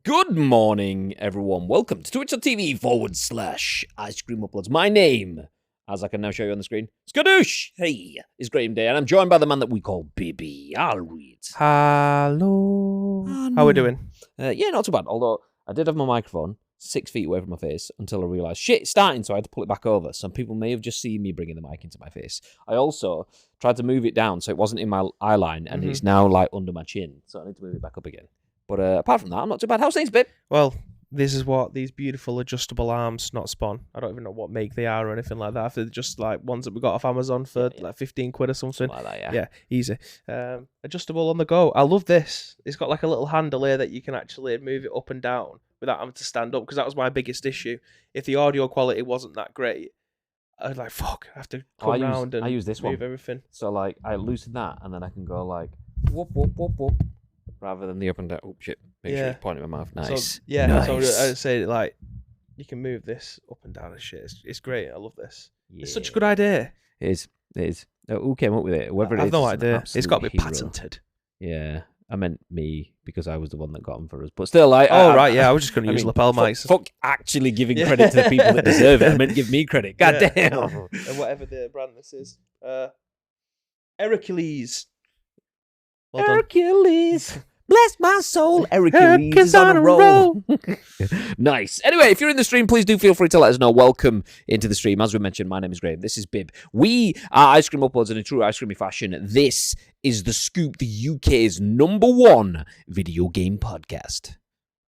Good morning, everyone. Welcome to twitch.tv/Ice Cream Uploads. My name, as I can now show you on the screen, Skadoosh. Hey, it's Graham Day, and I'm joined by the man that we call Bibby. I'll read. Hello. How are we doing? Yeah, not too bad. Although I did have my microphone 6 feet away from my face until I realised, shit, it's starting, so I had to pull it back over. Some people may have just seen me bringing the mic into my face. I also tried to move it down so it wasn't in my eye line, and it's now like under my chin, so I need to move it back up again. But apart from that, I'm not too bad. How's things, babe? Well, this is what these beautiful adjustable arms, not Spawn. I don't even know what make they are or anything like that. They're just like ones that we got off Amazon for like 15 quid or something. Something like that, yeah, easy. Adjustable on the go. I love this. It's got like a little handle here that you can actually move it up and down without having to stand up, because that was my biggest issue. If the audio quality wasn't that great, I was like, fuck, I have to come round and I use this move one. everything. So like I loosen that and then I can go like whoop whoop whoop whoop rather than the up and down. Oh shit! Make sure it's pointing my mouth. Nice. So, yeah. Nice. So I'd say like you can move this up and down and shit. It's great. I love this. Yeah. It's such a good idea. It is. It is. Who came up with it? Whoever it is. I've no is idea. It's got to be hero. patented. Yeah. I meant me because I was the one that got them for us. But still, like, right, yeah, I was just going to use lapel mics. Fuck actually giving credit to the people that deserve it. I meant give me credit. God damn. And whatever the brand this is. Hercules. Well Hercules. Bless my soul. Hercules is on a roll. Nice. Anyway, if you're in the stream, please do feel free to let us know. Welcome into the stream. As we mentioned, my name is Graham. This is Bib. We are Ice Cream Uploads in a true ice creamy fashion. This is The Scoop, the UK's #1 video game podcast.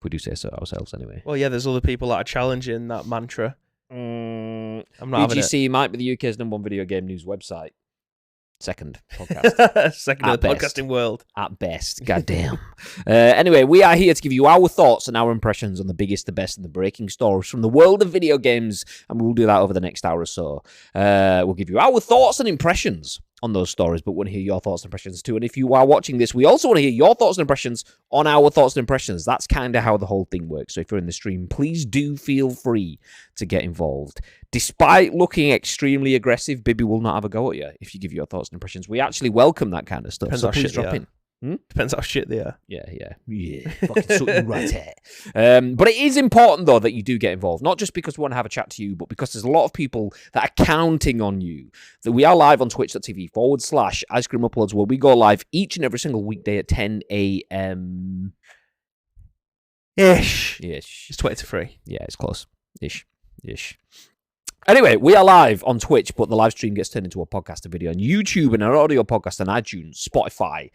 We do say so ourselves anyway. Well, yeah, there's other people that are challenging that mantra. I'm not having it. UGC might be the UK's #1 video game news website. Second podcast. Second in the podcasting world. At best. Goddamn. Anyway, we are here to give you our thoughts and our impressions on the biggest, the best, and the breaking stories from the world of video games, and we'll do that over the next hour or so. We'll give you our thoughts and impressions on those stories, but we want to hear your thoughts and impressions too. And if you are watching this, we also want to hear your thoughts and impressions on our thoughts and impressions. That's kind of how the whole thing works. So if you're in the stream, please do feel free to get involved. Despite looking extremely aggressive, Bibby will not have a go at you if you give your thoughts and impressions. We actually welcome that kind of stuff. Depends so how please shit drop they in. Depends how shit they are. Yeah. Fucking something right here. But it is important, though, that you do get involved. Not just because we want to have a chat to you, but because there's a lot of people that are counting on you. That we are live on twitch.tv/Ice Cream Uploads, where we go live each and every single weekday at 10 a.m. Ish. It's 20 to 3. Yeah, it's close. Ish. Anyway, we are live on Twitch, but the live stream gets turned into a podcast, a video on YouTube, and an audio podcast on iTunes, Spotify,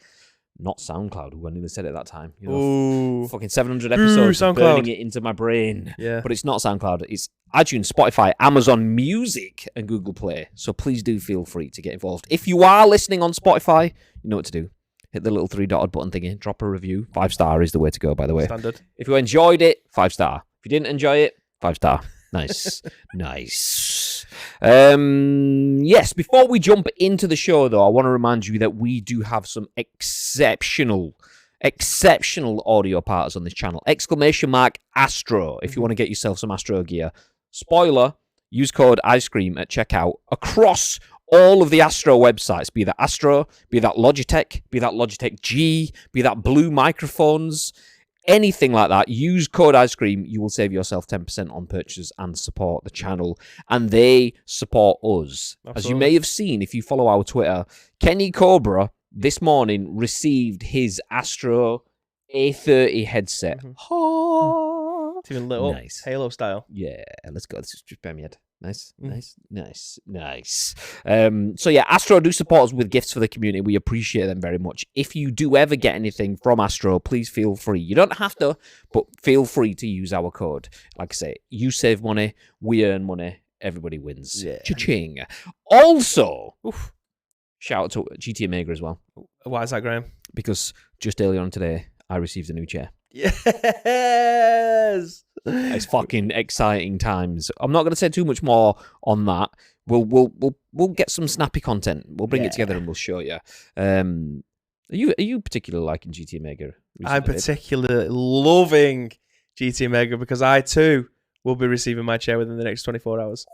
not SoundCloud. Who I nearly said it at that time. You know, fucking 700 episodes of burning it into my brain. Yeah. But it's not SoundCloud. It's iTunes, Spotify, Amazon Music, and Google Play. So please do feel free to get involved. If you are listening on Spotify, you know what to do. Hit the little 3-dotted button thingy. Drop a review. 5-star is the way to go, by the way. Standard. If you enjoyed it, 5-star. If you didn't enjoy it, 5-star. Nice. Nice. Yes, before we jump into the show, though, I want to remind you that we do have some exceptional audio parts on this channel. !Astro, if you want to get yourself some Astro gear. Spoiler, use code ICECREAM at checkout across all of the Astro websites, be that Astro, be that Logitech, be that Logitech G, be that Blue microphones, anything like that. Use code ICECREAM. You will save yourself 10% on purchases and support the channel. And they support us. Absolutely. As you may have seen, if you follow our Twitter, Kenny Cobra this morning received his Astro A30 headset. It's even lit up. Nice. Halo style. Yeah, let's go. Let's just bear me head. Nice. So yeah, Astro do support us with gifts for the community. We appreciate them very much. If you do ever get anything from Astro, please feel free. You don't have to, but feel free to use our code. Like I say, you save money, we earn money, everybody wins. Yeah. Cha-ching. Also, shout out to GT Omega as well. Why is that, Graham? Because just earlier on today, I received a new chair. Yes. It's fucking exciting times. I'm not going to say too much more on that. We'll get some snappy content. We'll bring it together and we'll show you. Are you particularly liking GT Omega recently? I'm particularly loving GT Omega because I too will be receiving my chair within the next 24 hours.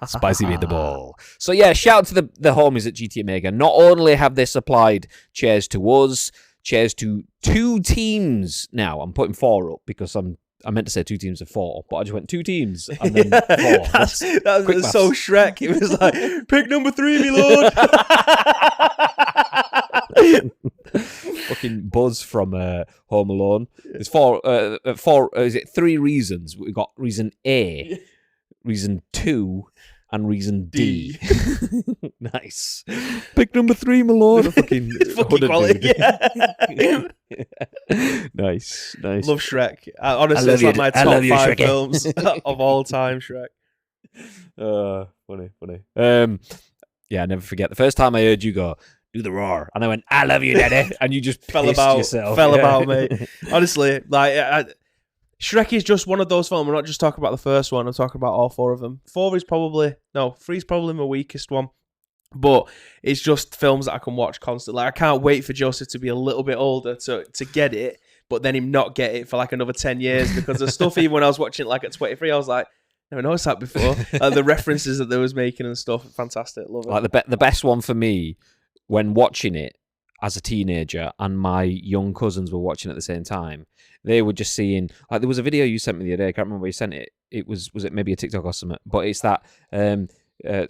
Spicy meatball. So yeah, shout out to the homies at GT Omega. Not only have they supplied chairs to us, chairs to 2 teams now. I'm putting 4 up because I meant to say 2 teams of 4, but I just went 2 teams and then 4. That was so Shrek. It was like, pick number 3, me lord. Fucking Buzz from Home Alone. There's 4. Is it 3 reasons? We've got reason A, reason 2, and reason D. Nice. Pick number 3, my lord. Fucking quality. Yeah. Nice. Love Shrek. Honestly, it's like my top 5 films of all time. Shrek. Funny. Yeah, I never forget the first time I heard you go, do the roar, and I went, I love you, Daddy, and you just fell about, mate. Honestly, like Shrek is just one of those films. We're not just talking about the first one. I'm talking about all 4 of them. 3 is probably my weakest one, but it's just films that I can watch constantly. Like, I can't wait for Joseph to be a little bit older to get it, but then him not get it for like another 10 years because the stuff. Even when I was watching it like at 23, I was like, never noticed that before. The references that they was making and stuff, fantastic. Love it. Like the best one for me when watching it as a teenager, and my young cousins were watching at the same time. They were just seeing, like, there was a video you sent me the other day. I can't remember where you sent it. Was it maybe a TikTok or something? But it's that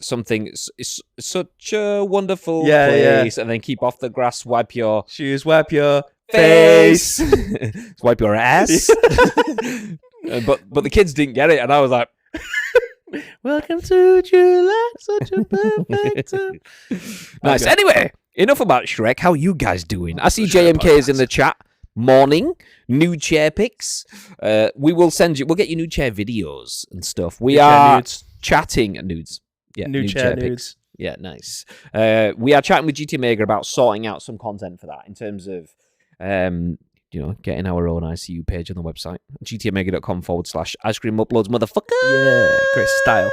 something. It's such a wonderful place, and then keep off the grass. Wipe your shoes. Wipe your face. Wipe your ass. But the kids didn't get it, and I was like, welcome to July, such a perfect time. Nice. Okay. Anyway, enough about Shrek. How are you guys doing? I see JMK's in the chat. Morning. New chair pics. We'll get you new chair videos and stuff. We are chatting nudes. Yeah, new chair nudes. Pics. Yeah, nice. We are chatting with GT Omega about sorting out some content for that in terms of getting our own ICU page on the website. gtomega.com/ice cream uploads, motherfucker. Yeah, great style.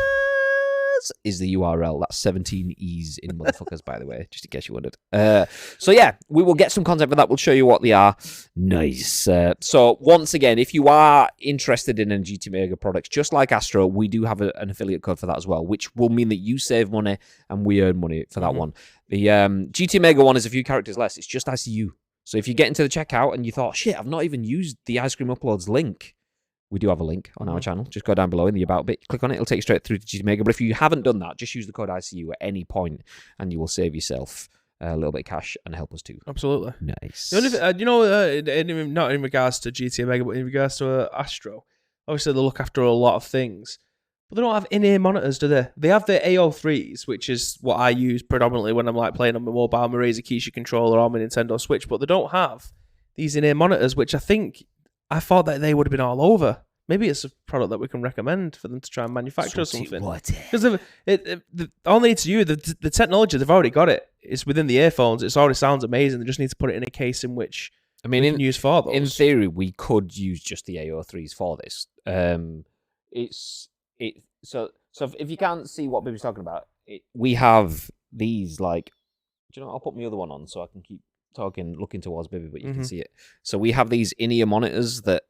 Is the URL. That's 17 E's in motherfuckers, by the way, just in case you wondered. So yeah, we will get some content for that. We'll show you what they are. Nice. So once again, if you are interested in GT Omega products, just like Astro, we do have an affiliate code for that as well, which will mean that you save money and we earn money for that one. The GT Omega one is a few characters less. It's just ICU. So if you get into the checkout and you thought, shit, I've not even used the Ice Cream Uploads link, we do have a link on our channel. Just go down below in the About bit, click on it, it'll take you straight through to GT Omega. But if you haven't done that, just use the code ICU at any point and you will save yourself a little bit of cash and help us too. Absolutely. Nice. The only not in regards to GT Omega, but in regards to Astro, obviously they look after a lot of things, but they don't have in-ear monitors, do they? They have the AO3s, which is what I use predominantly when I'm like playing on my mobile, my Razer Keisha controller or my Nintendo Switch, but they don't have these in-ear monitors, which I thought that they would have been all over. Maybe it's a product that we can recommend for them to try and manufacture or something. Because all they need to use, the technology, they've already got it. It's within the earphones. It already sounds amazing. They just need to put it in a case in which we can use for those. In theory, we could use just the AO3s for this. So if you can't see what Bibby's talking about, we have these, like, do you know, I'll put my other one on so I can keep looking towards Bibby, but you can see it. So we have these in-ear monitors that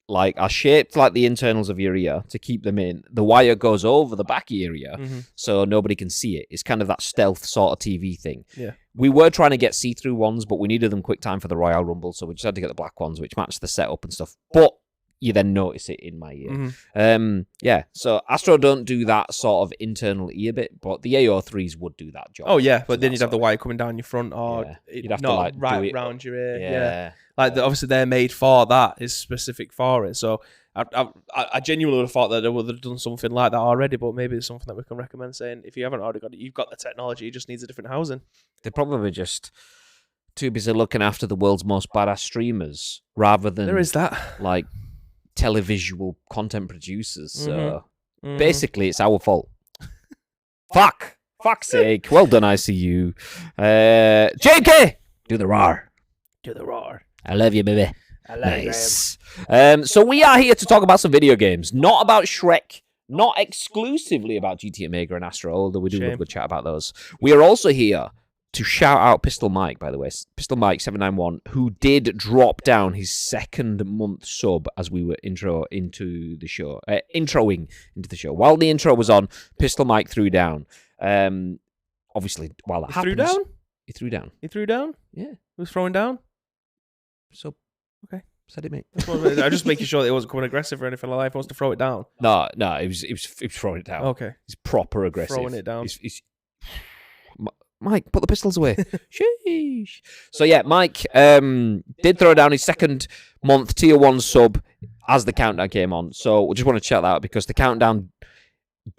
are shaped like the internals of your ear to keep them in. The wire goes over the back of your ear so nobody can see it. It's kind of that stealth sort of TV thing. Yeah. We were trying to get see-through ones, but we needed them quick time for the Royal Rumble, so we just had to get the black ones, which matched the setup and stuff. But you then notice it in my ear. Yeah, so Astro don't do that sort of internal ear bit, but the AO3s would do that job. Oh, yeah, but then you'd have the wire coming down your front or you'd have not to, right around your ear. Yeah. Obviously they're made for that. It's specific for it. So I genuinely would have thought that they would have done something like that already, but maybe it's something that we can recommend, saying if you haven't already got it, you've got the technology, it just needs a different housing. They're probably just too busy looking after the world's most badass streamers rather than... There is that. Like, televisual content producers. So basically, it's our fault. Fuck's sake. Well done, ICU. JK! Do the roar. Do the roar. I love you, baby. I love you. So we are here to talk about some video games, not about Shrek, not exclusively about GT Omega and Astro, although we do have a good chat about those. We are also here to shout out Pistol Mike, by the way, Pistol Mike 791, who did drop down his second month sub as we were introing into the show. While the intro was on, Pistol Mike threw down. Obviously, while that happens, threw down? He threw down. He threw down? Yeah. Who's throwing down? So, okay. Said it, mate. I'm just making sure that it wasn't coming aggressive or anything like that. If he wants to throw it down. No, it was throwing it down. Okay. He's proper aggressive. Throwing it down. He's... Mike, put the pistols away. Sheesh. So yeah, Mike did throw down his second month tier 1 sub as the countdown came on. So we just want to check that out because the countdown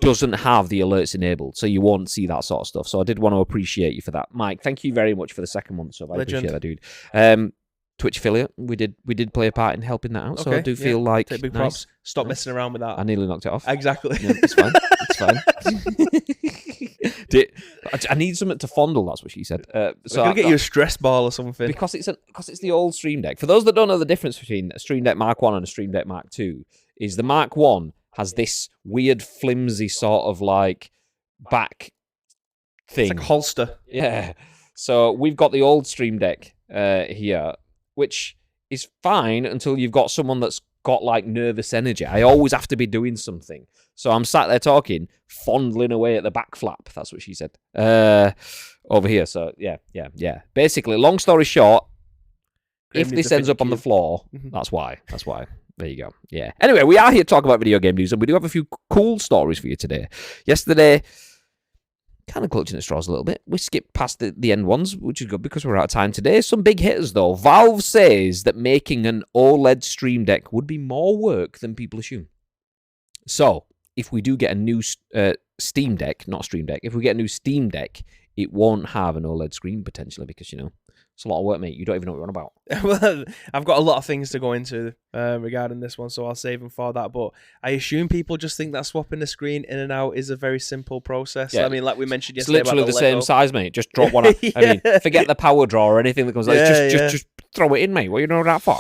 doesn't have the alerts enabled, so you won't see that sort of stuff. So I did want to appreciate you for that, Mike. Thank you very much for the second month sub. I appreciate that, dude. Twitch affiliate, we did play a part in helping that out. Okay, so I do feel like take big props. Stop messing around with that. I nearly knocked it off. Exactly. No, it's fine. It's fine. I need something to fondle. That's what she said. So I'm gonna get you a stress ball or something because it's the old Stream Deck. For those that don't know the difference between a Stream Deck Mark 1 and a Stream Deck Mark 2, is the Mark 1 has this weird flimsy sort of like back thing. It's like a holster. Yeah. So we've got the old Stream Deck here, which is fine until you've got someone that's got like nervous energy. I always have to be doing something. So I'm sat there talking, fondling away at the back flap. That's what she said. Over here. So yeah. Basically, long story short, if this ends up on the floor, that's why. There you go. Yeah. Anyway, we are here to talk about video game news, and we do have a few cool stories for you today. Yesterday, kind of clutching at straws a little bit. We skipped past the end ones, which is good because we're out of time today. Some big hitters, though. Valve says that making an OLED Stream Deck would be more work than people assume. So, if we do get a new Steam Deck, not Stream Deck, if we get a new Steam Deck, it won't have an OLED screen potentially because, it's a lot of work, mate. You don't even know what you're on about. Well, I've got a lot of things to go into regarding this one, so I'll save them for that. But I assume people just think that swapping the screen in and out is a very simple process. Yeah. I mean, like we mentioned yesterday, it's literally the same size, mate. Just drop one. Yeah. I mean, forget the power draw or anything that comes like. Just throw it in, mate. What are you know that for?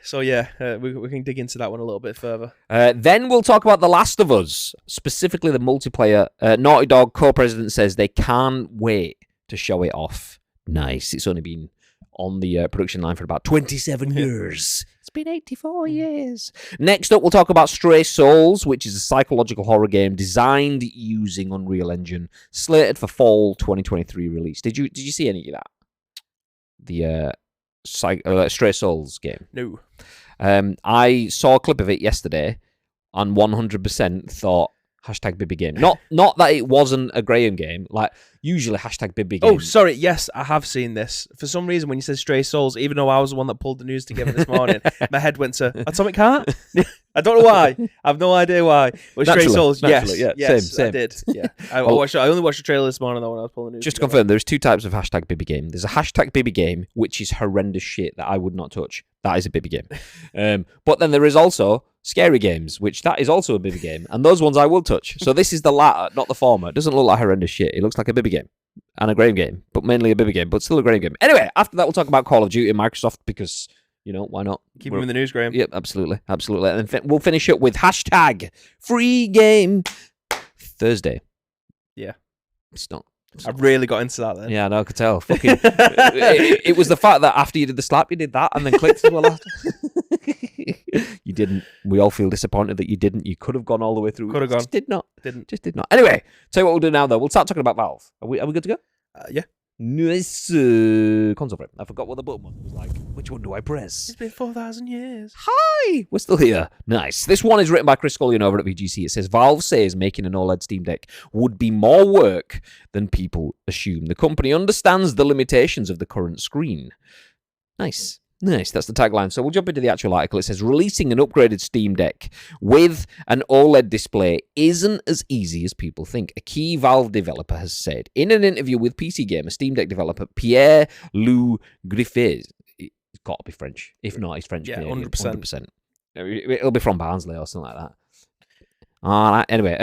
So yeah, we can dig into that one a little bit further. Then we'll talk about The Last of Us, specifically the multiplayer. Naughty Dog co-president says they can't wait to show it off. Nice. It's only been on the production line for about 27 years. It's been 84 years. Next up, we'll talk about Stray Souls, which is a psychological horror game designed using Unreal Engine, slated for fall 2023 release. Did you see any of that? The Stray Souls game? No. I saw a clip of it yesterday and 100% thought #Bibby game. Not that it wasn't a Graham game. Like, usually #Bibby game. Oh, sorry. Yes, I have seen this. For some reason, when you said Stray Souls, even though I was the one that pulled the news together this morning, my head went to Atomic Heart. I don't know why. I have no idea why. But Stray Souls, yes. Yeah. Same. I did. Yeah. I only watched the trailer this morning, though, when I was pulling the news Just to confirm, there's two types of #Bibby game. There's a #Bibby game, which is horrendous shit that I would not touch. That is a Bibby game. But then there is also scary games, which that is also a Bibby game. And those ones I will touch. So this is the latter, not the former. It doesn't look like horrendous shit. It looks like a Bibby game. And a Graham game. But mainly a Bibby game. But still a Graham game. Anyway, after that, we'll talk about Call of Duty and Microsoft because, why not? Keep them in the news, Graham. Yep, absolutely. And then we'll finish up with #free game Thursday. Yeah. It's not. I really got into that then. Yeah, no, I could tell. Fucking, it was the fact that after you did the slap, you did that and then clicked as well after. You didn't. We all feel disappointed that you didn't. You could have gone all the way through. Could have gone. Just did not. Didn't. Just did not. Anyway, tell you what we'll do now, though. We'll start talking about Valve. Are we good to go? Yeah. Nice console frame. I forgot what the button was. It was like, which one do I press? It's been 4,000 years. Hi! We're still here. Nice. This one is written by Chris Scullion over at VGC. It says, Valve says making an OLED Steam Deck would be more work than people assume. The company understands the limitations of the current screen. Nice. That's the tagline. So we'll jump into the actual article. It says, releasing an upgraded Steam Deck with an OLED display isn't as easy as people think, a key Valve developer has said. In an interview with PC Gamer, Steam Deck developer Pierre-Loup Griffet, it's got to be French. If not, he's French. Yeah, Canadian, 100%. It'll be from Barnsley or something like that. All right. Anyway,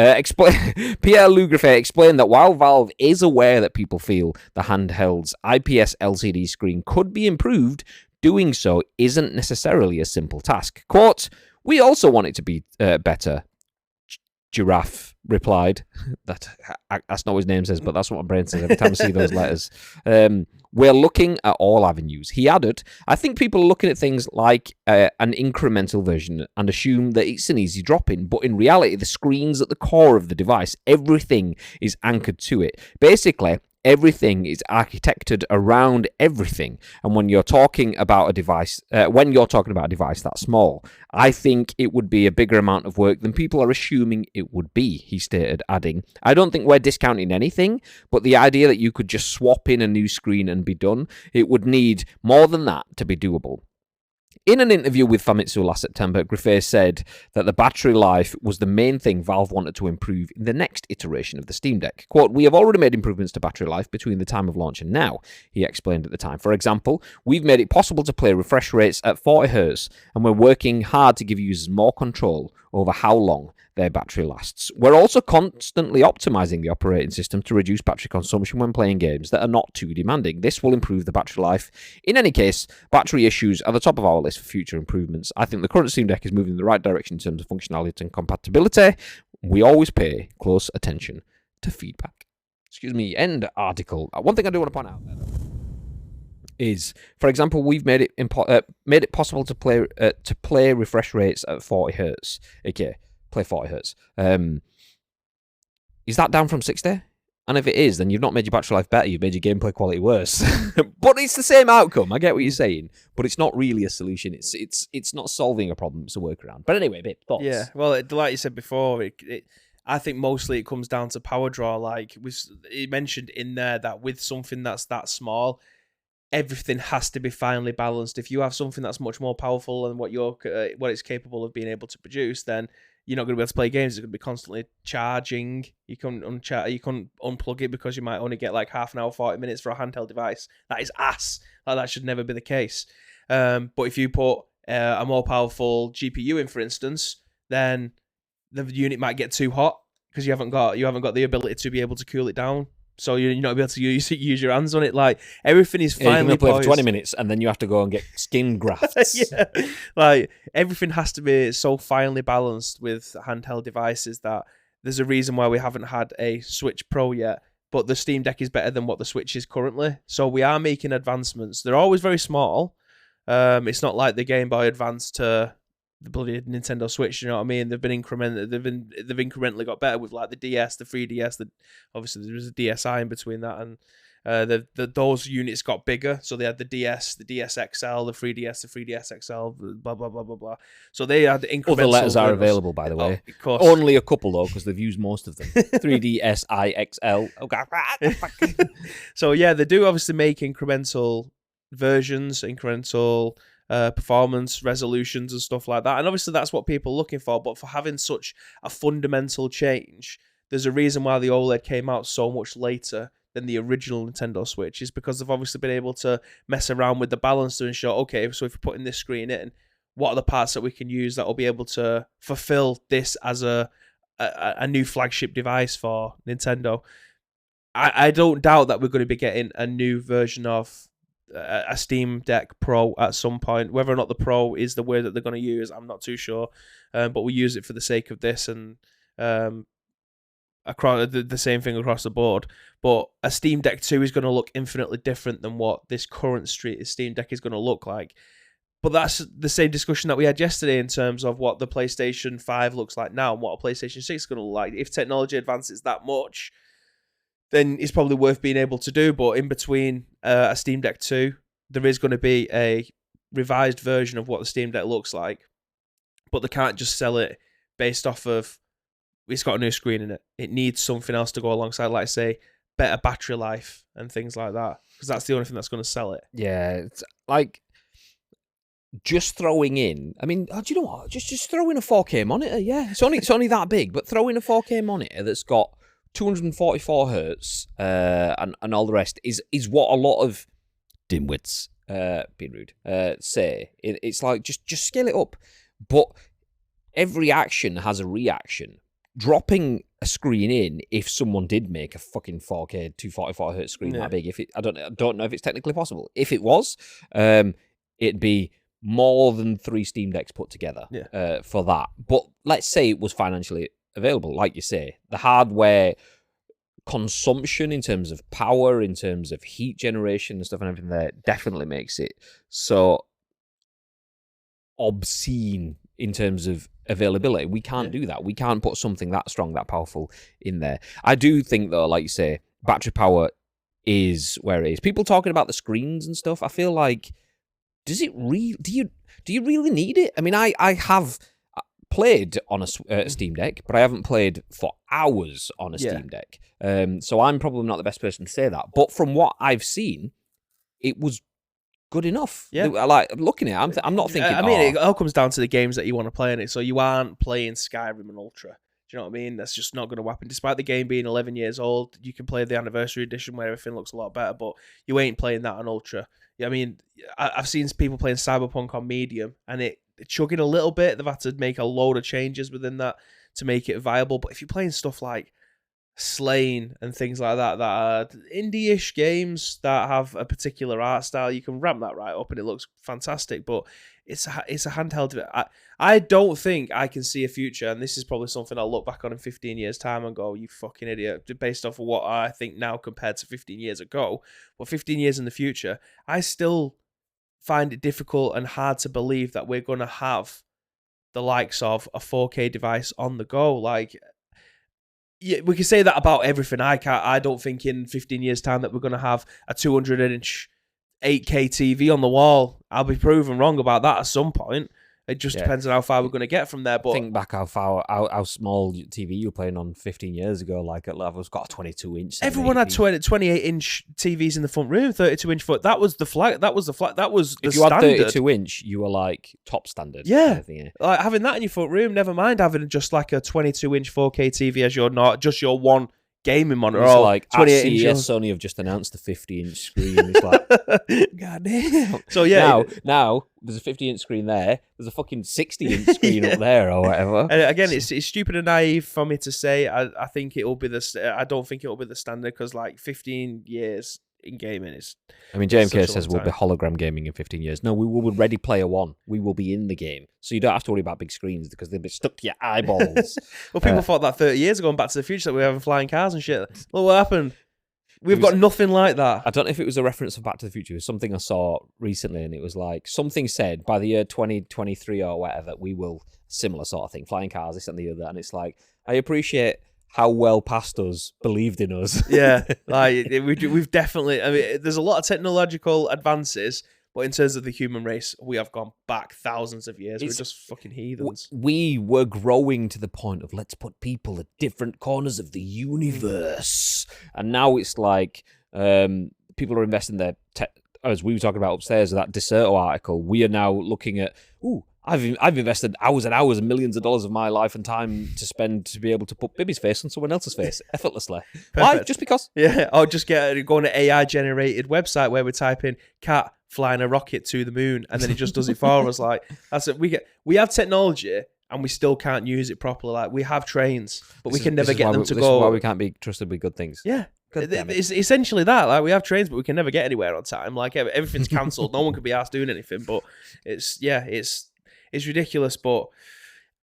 Pierre-Loup Griffet explained that while Valve is aware that people feel the handheld's IPS LCD screen could be improved, doing so isn't necessarily a simple task. Quote, we also want it to be better, Giraffe replied. That's not what his name says, but that's what my brain says every time I see those letters. We're looking at all avenues. He added, I think people are looking at things like an incremental version and assume that it's an easy drop-in, but in reality, the screen's at the core of the device. Everything is anchored to it. Basically, Everything is architected around everything. And when you're talking about a device, that small, I think it would be a bigger amount of work than people are assuming it would be, he stated, adding, I don't think we're discounting anything, but the idea that you could just swap in a new screen and be done, it would need more than that to be doable. In an interview with Famitsu last September, Griffith said that the battery life was the main thing Valve wanted to improve in the next iteration of the Steam Deck. Quote, we have already made improvements to battery life between the time of launch and now, he explained at the time. For example, we've made it possible to play refresh rates at 40 Hz, and we're working hard to give users more control over how long their battery lasts. We're also constantly optimizing the operating system to reduce battery consumption when playing games that are not too demanding. This will improve the battery life. In any case, battery issues are the top of our list for future improvements. I think the current Steam Deck is moving in the right direction in terms of functionality and compatibility. We always pay close attention to feedback. Excuse me, end article. One thing I do want to point out is, for example, we've made it possible to play refresh rates at 40 Hz. Okay. Play 40 Hz. Is that down from 60? And if it is, then you've not made your battery life better, you've made your gameplay quality worse. But it's the same outcome. I get what you're saying, but it's not really a solution. It's not solving a problem, it's a workaround. But anyway, babe, thoughts? Yeah, well, like you said before, I think mostly it comes down to power draw. Like he mentioned in there that with something that's that small, everything has to be finely balanced. If you have something that's much more powerful than what it's capable of being able to produce, then you're not going to be able to play games. It's going to be constantly charging. You can't unplug it because you might only get like half an hour, 40 minutes for a handheld device. That is ass. Like, that should never be the case. But if you put a more powerful GPU in, for instance, then the unit might get too hot because you haven't got the ability to be able to cool it down. So you're not able to use your hands on it. Like, everything is finely play poised. for 20 minutes and then you have to go and get skin grafts. Yeah, like everything has to be so finely balanced with handheld devices that there's a reason why we haven't had a Switch Pro yet. But the Steam Deck is better than what the Switch is currently. So we are making advancements. They're always very small. It's not like the Game Boy Advance to the bloody Nintendo Switch, you know what I mean? They've incrementally got better with like the DS, the 3DS. Obviously there was a DSi in between that, and those units got bigger. So they had the DS, the DS XL, the 3DS, the 3DS XL, blah blah blah blah blah. So they had incremental. Other letters are available, by the way. Of course. Only a couple though, because they've used most of them. 3DS XL. Oh god. So yeah, they do obviously make incremental versions, incremental performance resolutions and stuff like that, and obviously that's what people are looking for. But for having such a fundamental change, there's a reason why the OLED came out so much later than the original Nintendo Switch, is because they've obviously been able to mess around with the balance to ensure, okay, so if we're putting this screen in, what are the parts that we can use that will be able to fulfill this as a new flagship device for Nintendo. I don't doubt that we're going to be getting a new version of a Steam Deck Pro at some point. Whether or not the Pro is the word that they're going to use, I'm not too sure. But we use it for the sake of this, and across the same thing across the board. But a Steam Deck 2 is going to look infinitely different than what this current Steam Deck is going to look like. But that's the same discussion that we had yesterday in terms of what the PlayStation 5 looks like now and what a PlayStation 6 is going to look like. If technology advances that much, then it's probably worth being able to do. But in between a Steam Deck 2, there is going to be a revised version of what the Steam Deck looks like. But they can't just sell it based off of, it's got a new screen in it. It needs something else to go alongside, like, say, better battery life and things like that. Because that's the only thing that's going to sell it. Yeah, it's like, just throwing in, I mean, do you know what? Just throw in a 4K monitor, yeah. It's only that big, but throw in a 4K monitor that's got 244 hertz and all the rest is what a lot of dimwits, being rude, say. It's like, just scale it up. But every action has a reaction. Dropping a screen in, if someone did make a fucking 4K 244 hertz screen that big, I don't know if it's technically possible. If it was, it'd be more than 3 Steam Decks put together for that. But let's say it was financially available, like you say. The hardware consumption in terms of power, in terms of heat generation and stuff and everything there definitely makes it so obscene in terms of availability. We can't do that. We can't put something that strong, that powerful in there. I do think, though, like you say, battery power is where it is. People talking about the screens and stuff. I feel like, do you really need it? I mean, I have played on a Steam Deck, but I haven't played for hours on a Steam Deck. So I'm probably not the best person to say that. But from what I've seen, it was good enough. Yeah. Like, looking at it, I'm not thinking... I mean, it all comes down to the games that you want to play in it. So you aren't playing Skyrim and Ultra. Do you know what I mean? That's just not going to happen. Despite the game being 11 years old, you can play the Anniversary Edition where everything looks a lot better, but you ain't playing that on Ultra. I mean, I've seen people playing Cyberpunk on Medium, and it's chugging a little bit. They've had to make a load of changes within that to make it viable. But if you're playing stuff like Slain and things like that are indie-ish games that have a particular art style, you can ramp that right up and it looks fantastic. But it's a handheld. I don't think I can see a future, and this is probably something I'll look back on in 15 years' time and go, you fucking idiot, based off of what I think now compared to 15 years ago. But 15 years in the future, I still find it difficult and hard to believe that we're going to have the likes of a 4K device on the go. Like, yeah, we can say that about everything. I don't think in 15 years' time that we're going to have a 200-inch 8K TV on the wall. I'll be proven wrong about that at some point. It just depends on how far we're going to get from there. But think back how small TV you were playing on 15 years ago. Like at levels, got a 22-inch. Everyone had 28-inch TVs in the front room, 32-inch foot. That was the flag. That was the If you standard. had 32-inch, you were like top standard. Yeah. Kind of Like having that in your front room. Never mind having just like a 22-inch 4K TV as just your one gaming monitor. It's like 28 CES, inches. Sony have just announced the 50-inch screen. It's like, god damn. So yeah, now there's a 50-inch screen there. There's a fucking 60-inch screen up there or whatever. And again, it's stupid and naive for me to say. I think it will be I don't think it will be the standard because like 15 years in gaming is. I mean, JMK says we'll be hologram gaming in 15 years. No, we will be Ready Player One. We will be in the game, so you don't have to worry about big screens because they'll be stuck to your eyeballs. Well, people thought that 30 years ago in Back to the Future that we were having flying cars and shit. Look what happened. We've got nothing like that. I don't know if it was a reference of Back to the Future. It was something I saw recently, and it was like something said by the year 2023 or whatever, we will similar sort of thing, flying cars, this and the other. And it's like, I appreciate how well past us believed in us. Yeah, like we've definitely. I mean, there's a lot of technological advances, but in terms of the human race, we have gone back thousands of years. We're just fucking heathens. We were growing to the point of let's put people at different corners of the universe, and now it's like people are investing their as we were talking about upstairs, that Deserto article. We are now looking at I've invested hours and hours and millions of dollars of my life and time to spend to be able to put Bibby's face on someone else's face effortlessly. Why? Just because? Yeah, or just go on an AI-generated website where we type in cat flying a rocket to the moon, and then it just does it for us. Like that's it. We have technology, and we still can't use it properly. Like we have trains, but we can never get them to go. This is why we can't be trusted with good things. Yeah. It's essentially that. Like we have trains, but we can never get anywhere on time. Like everything's cancelled. No one could be asked doing anything. But it's ridiculous. But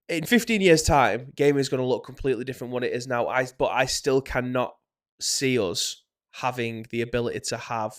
in 15 years' time, gaming is going to look completely different than what it is now. But I still cannot see us having the ability to have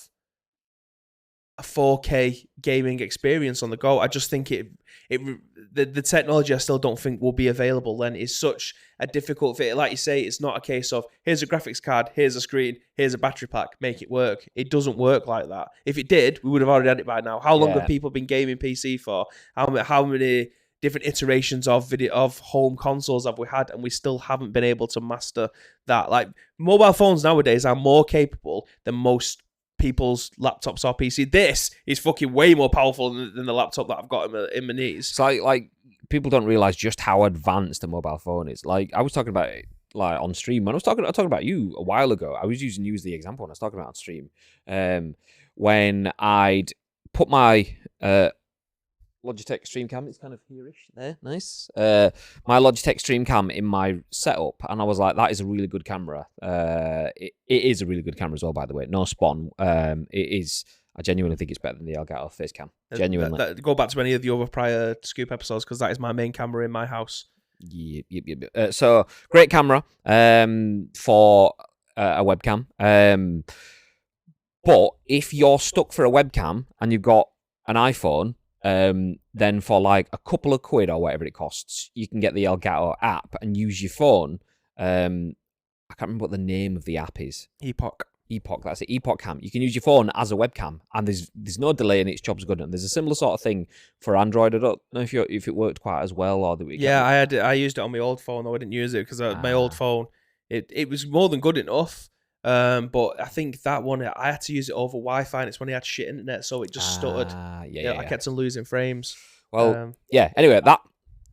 a 4K gaming experience on the go. I just think the technology I still don't think will be available then is such a difficult fit. Like you say, it's not a case of here's a graphics card, here's a screen, here's a battery pack, make it work. It doesn't work like that. If it did, we would have already had it by now. How long have people been gaming PC for? How many different iterations of home consoles have we had, and we still haven't been able to master that? Like mobile phones nowadays are more capable than most people's laptops or PC. This is fucking way more powerful than the laptop that I've got in my knees. It's like people don't realize just how advanced a mobile phone is. Like I was talking about it like on stream. When I was talking about you a while ago, I was using you as the example when I was talking about on stream. When I'd put my Logitech Stream Cam, it's kind of here-ish there, nice. My Logitech Stream Cam in my setup, and I was like, that is a really good camera. It is a really good camera as well, by the way. No spawn. It is. I genuinely think it's better than the Elgato Face Cam. Genuinely. Go back to any of the other prior Scoop episodes because that is my main camera in my house. Yep. So great camera for a webcam. But if you're stuck for a webcam and you've got an iPhone, then for like a couple of quid or whatever it costs, you can get the Elgato app and use your phone. I can't remember what the name of the app is. Epoch. Epoch, that's it. Epoch Cam. You can use your phone as a webcam, and there's no delay, and its job's good. And there's a similar sort of thing for Android. I don't know if it worked quite as well, or I used it on my old phone, though I didn't use it because my old phone it was more than good enough. But I think that one I had to use it over Wi-Fi, and it's when I had shit internet, so it just stuttered. I kept on losing frames. Well, Anyway,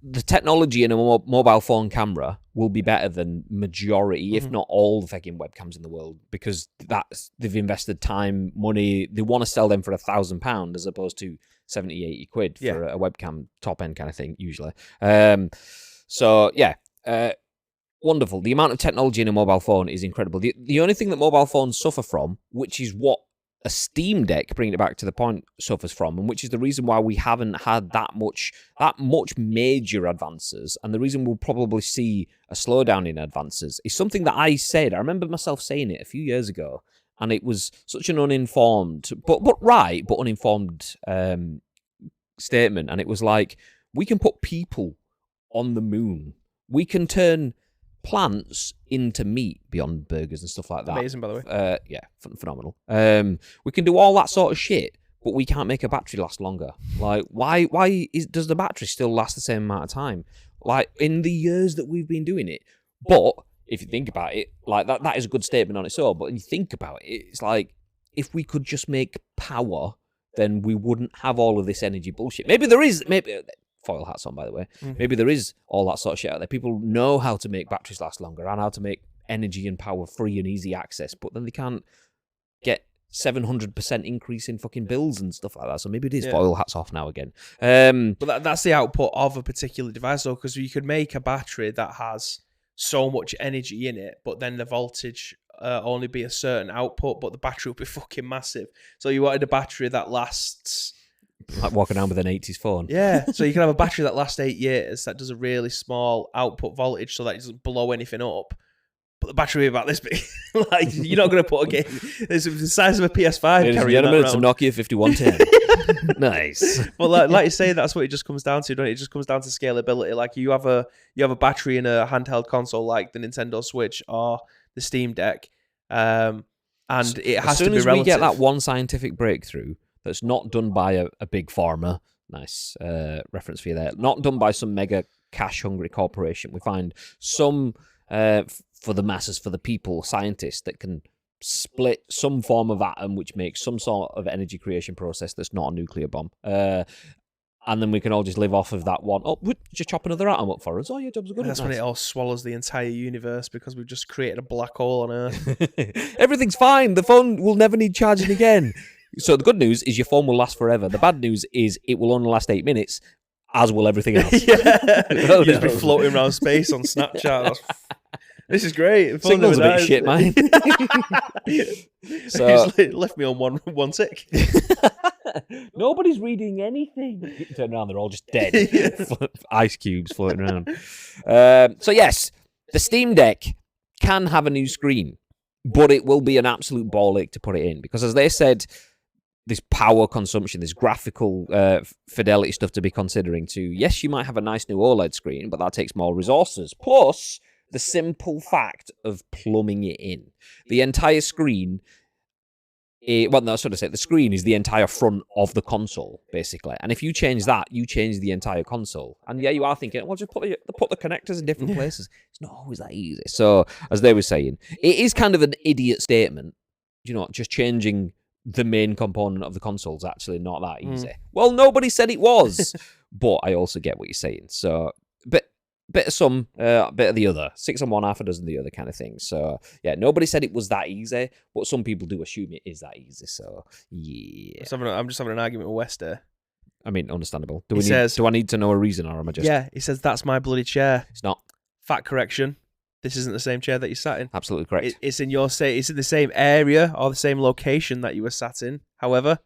the technology in a mobile phone camera will be better than majority, if not all, the fucking webcams in the world, because they've invested time, money. They want to sell them for £1,000 as opposed to 70, 80 quid for a webcam top end kind of thing, usually. Wonderful. The amount of technology in a mobile phone is incredible. The only thing that mobile phones suffer from, which is what a Steam Deck, bringing it back to the point, suffers from, and which is the reason why we haven't had that much major advances, and the reason we'll probably see a slowdown in advances, is something that I said. I remember myself saying it a few years ago, and it was such an uninformed, but uninformed statement, and it was like, we can put people on the moon. We can turn plants into meat beyond burgers and stuff like that. Amazing, by the way. Phenomenal. We can do all that sort of shit, but we can't make a battery last longer. Like, why does the battery still last the same amount of time? Like, in the years that we've been doing it. But if you think about it, like that is a good statement on its own. But when you think about it, it's like, if we could just make power, then we wouldn't have all of this energy bullshit. Maybe foil hats on, by the way. Maybe there is all that sort of shit out there. People know how to make batteries last longer and how to make energy and power free and easy access, but then they can't get 700% increase in fucking bills and stuff like that. So maybe it is foil hats off now again. But that's the output of a particular device, though, because you could make a battery that has so much energy in it, but then the voltage only be a certain output, but the battery will be fucking massive. So you wanted a battery that lasts... Like walking around with an 80s phone. Yeah, so you can have a battery that lasts 8 years that does a really small output voltage so that it doesn't blow anything up. But the battery will be about this big. Like, you're not going to put a game. It's the size of a PS5. Ladies and gentlemen, it's a Nokia 5110. Nice. Well, like you say, that's what it just comes down to, don't it? It just comes down to scalability. Like, you have a battery in a handheld console like the Nintendo Switch or the Steam Deck, and it has to be relative. As soon as we get that one scientific breakthrough that's not done by a big pharma, nice reference for you there, not done by some mega cash-hungry corporation. We find some, for the masses, for the people, scientists that can split some form of atom which makes some sort of energy creation process that's not a nuclear bomb. And then we can all just live off of that one. Oh, just chop another atom up for us. Oh, your job's good. That's when it all swallows the entire universe because we've just created a black hole on Earth. Everything's fine. The phone will never need charging again. So the good news is your phone will last forever. The bad news is it will only last 8 minutes, as will everything else. You'll just be floating around space on Snapchat. This is great. Signal's a bit shit, man. So it's left me on one tick. Nobody's reading anything. You can turn around, they're all just dead. Ice cubes floating around. So yes, the Steam Deck can have a new screen, but it will be an absolute ball ache to put it in because, as they said, this power consumption, this graphical fidelity stuff to be considering too. Yes, you might have a nice new OLED screen, but that takes more resources. Plus, the simple fact of plumbing it in. The entire screen, the screen is the entire front of the console, basically. And if you change that, you change the entire console. And yeah, you are thinking, well, just put the connectors in different places. It's not always that easy. So, as they were saying, it is kind of an idiot statement. You know, just changing the main component of the console is actually not that easy. Well, nobody said it was. But I also get what you're saying. So, bit of some, bit of the other. 6 on one, half a dozen the other kind of thing. So, yeah, nobody said it was that easy, but some people do assume it is that easy. So, yeah. I'm just having an argument with West there. I mean, understandable. Do I need to know a reason, or am I just... Yeah, he says, that's my bloody chair. It's not. Fact correction. This isn't the same chair that you sat in. Absolutely correct. It's in it's in the same area or the same location that you were sat in. However,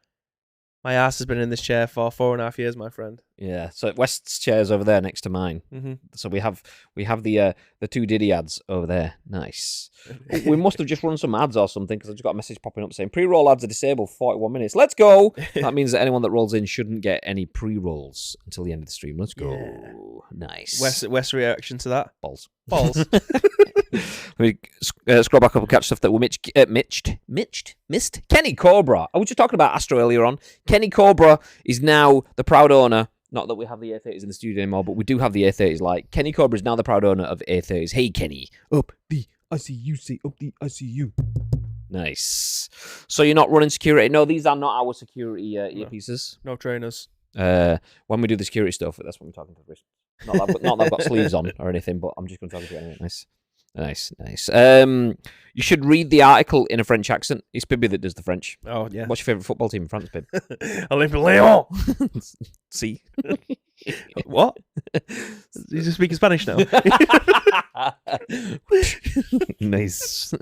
my ass has been in this chair for 4.5 years, my friend. Yeah, so West's chair's over there next to mine. Mm-hmm. So we have the two Diddy ads over there. Nice. We must have just run some ads or something because I just got a message popping up saying pre-roll ads are disabled for 41 minutes. Let's go. That means that anyone that rolls in shouldn't get any pre-rolls until the end of the stream. Let's go. go. Nice. West's reaction to that? Balls. Balls. Let me scroll back up and catch stuff that we missed. Kenny Cobra. I was just talking about Astro earlier on. Kenny Cobra is now the proud owner. Not that we have the A30s in the studio anymore, but we do have the A30s. Like, Kenny Cobra is now the proud owner of A30s. Hey, Kenny. Up the ICU. Say up the ICU. Nice. So you're not running security? No, these are not our security earpieces. No trainers. When we do the security stuff, that's when we're talking to Chris. Not that I've got sleeves on or anything, but I'm just going to talk to you anyway. Nice. You should read the article in a French accent. It's Bibby that does the French. Oh, yeah. What's your favourite football team in France, Bib? Olympique Lyon. See? What? You just speaking Spanish now? Nice.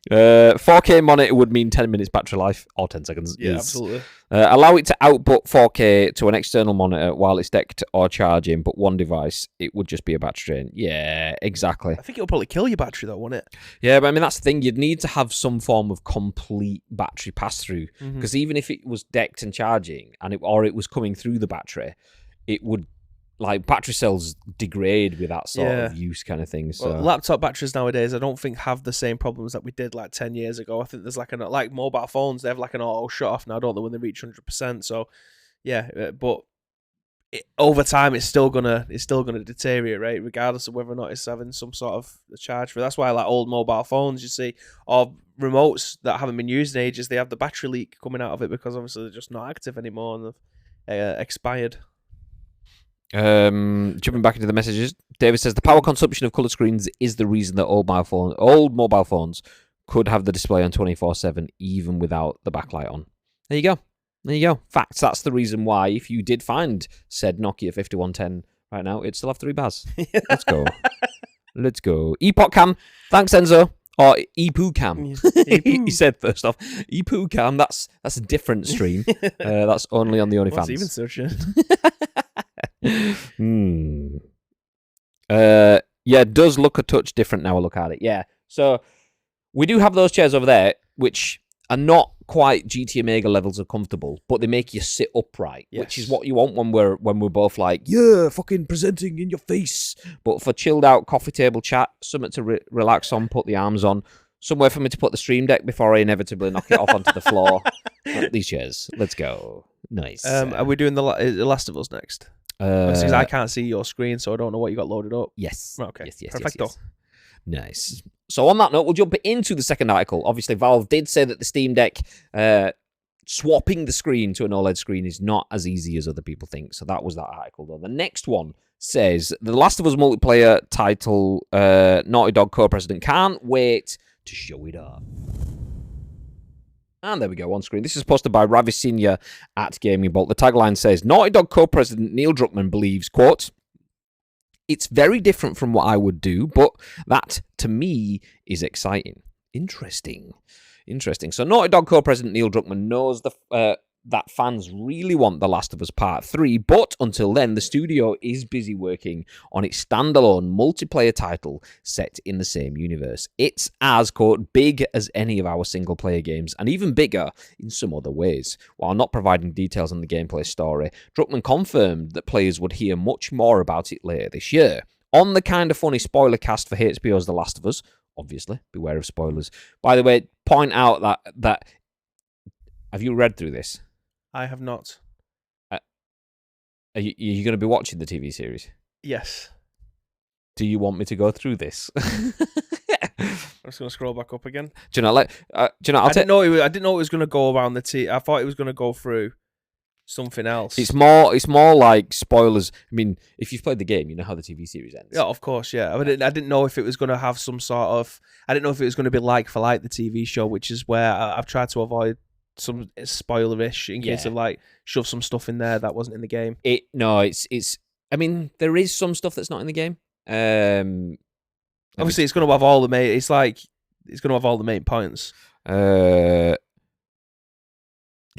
4K monitor would mean 10 minutes battery life or 10 seconds. Yeah, absolutely. Allow it to output 4K to an external monitor while it's decked or charging, but one device, it would just be a battery drain. Yeah, exactly. I think it'll probably kill your battery though, won't it? Yeah, but I mean, that's the thing. You'd need to have some form of complete battery pass-through, because even if it was decked and charging, or it was coming through the battery, it would, like, battery cells degrade with that sort of use kind of thing. So well, laptop batteries nowadays, I don't think have the same problems that we did like 10 years ago. I think there's like mobile phones, they have like an auto shut off now, don't they, when they reach 100%. So yeah, but over time it's still gonna deteriorate, regardless of whether or not it's having some sort of charge for. That's why like old mobile phones, you see, or remotes that haven't been used in ages, they have the battery leak coming out of it because obviously they're just not active anymore and they've expired. Jumping back into the messages, David says the power consumption of colour screens is the reason that old mobile phones could have the display on 24/7 even without the backlight on. There you go. Facts. That's the reason why if you did find said Nokia 5110 right now, it'd still have 3 bars. Let's go. Epoch Cam. Thanks, Enzo. Or Epoo Cam. He said first off, Epoo Cam. That's a different stream. That's only on the OnlyFans. What's even searching? Yeah, it does look a touch different now I look at it. Yeah. So we do have those chairs over there, which are not quite GT Omega levels of comfortable, but they make you sit upright, which is what you want when we're both like, yeah, fucking presenting in your face. But for chilled out coffee table chat, something to relax on, put the arms on, somewhere for me to put the Stream Deck before I inevitably knock it off onto the floor. These chairs. Let's go. Nice. Are we doing the Last of Us next? Because I can't see your screen, so I don't know what you got loaded up. Yes. Okay. Yes. Perfecto. Yes. Nice. So on that note, we'll jump into the second article. Obviously, Valve did say that the Steam Deck swapping the screen to an OLED screen is not as easy as other people think. So that was that article, though. The next one says The Last of Us multiplayer title, Naughty Dog co-president can't wait to show it off. And there we go, on screen. This is posted by Ravi Sinha at Gaming Bolt. The tagline says, Naughty Dog co-president Neil Druckmann believes, quote, it's very different from what I would do, but that, to me, is exciting. Interesting. So Naughty Dog co-president Neil Druckmann knows that fans really want The Last of Us Part 3, but until then, the studio is busy working on its standalone multiplayer title set in the same universe. It's as, quote, big as any of our single-player games, and even bigger in some other ways. While not providing details on the gameplay story, Druckmann confirmed that players would hear much more about it later this year. On the kind of funny spoiler cast for HBO's The Last of Us, obviously, beware of spoilers. By the way, point out that have you read through this? I have not. Are you going to be watching the TV series? Yes. Do you want me to go through this? I'm just going to scroll back up again. Do you know? I didn't know it was going to go around the T. I thought it was going to go through something else. It's more like spoilers. I mean, if you've played the game, you know how the TV series ends. Yeah, of course. Yeah, I didn't know if it was going to have some sort of. I didn't know if it was going to be like for like the TV show, which is where I've tried to avoid some spoilerish in case of like shove some stuff in there that wasn't in the game. It's. I mean, there is some stuff that's not in the game. Obviously, it's going to have all the main. It's going to have all the main points. Do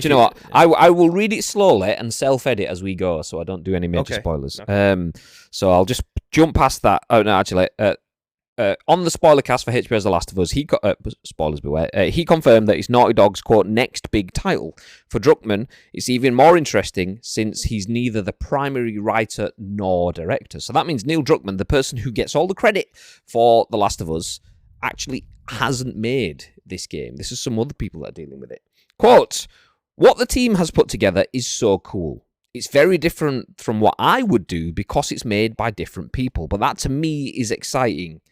you know what? I will read it slowly and self-edit as we go, so I don't do any major spoilers. Okay. So I'll just jump past that. Oh no, actually, on the spoiler cast for HBO's The Last of Us, spoilers beware, he confirmed that it's Naughty Dog's, quote, next big title. For Druckmann, it's even more interesting since he's neither the primary writer nor director. So that means Neil Druckmann, the person who gets all the credit for The Last of Us, actually hasn't made this game. This is some other people that are dealing with it. Quote, what the team has put together is so cool. It's very different from what I would do because it's made by different people. But that to me is exciting.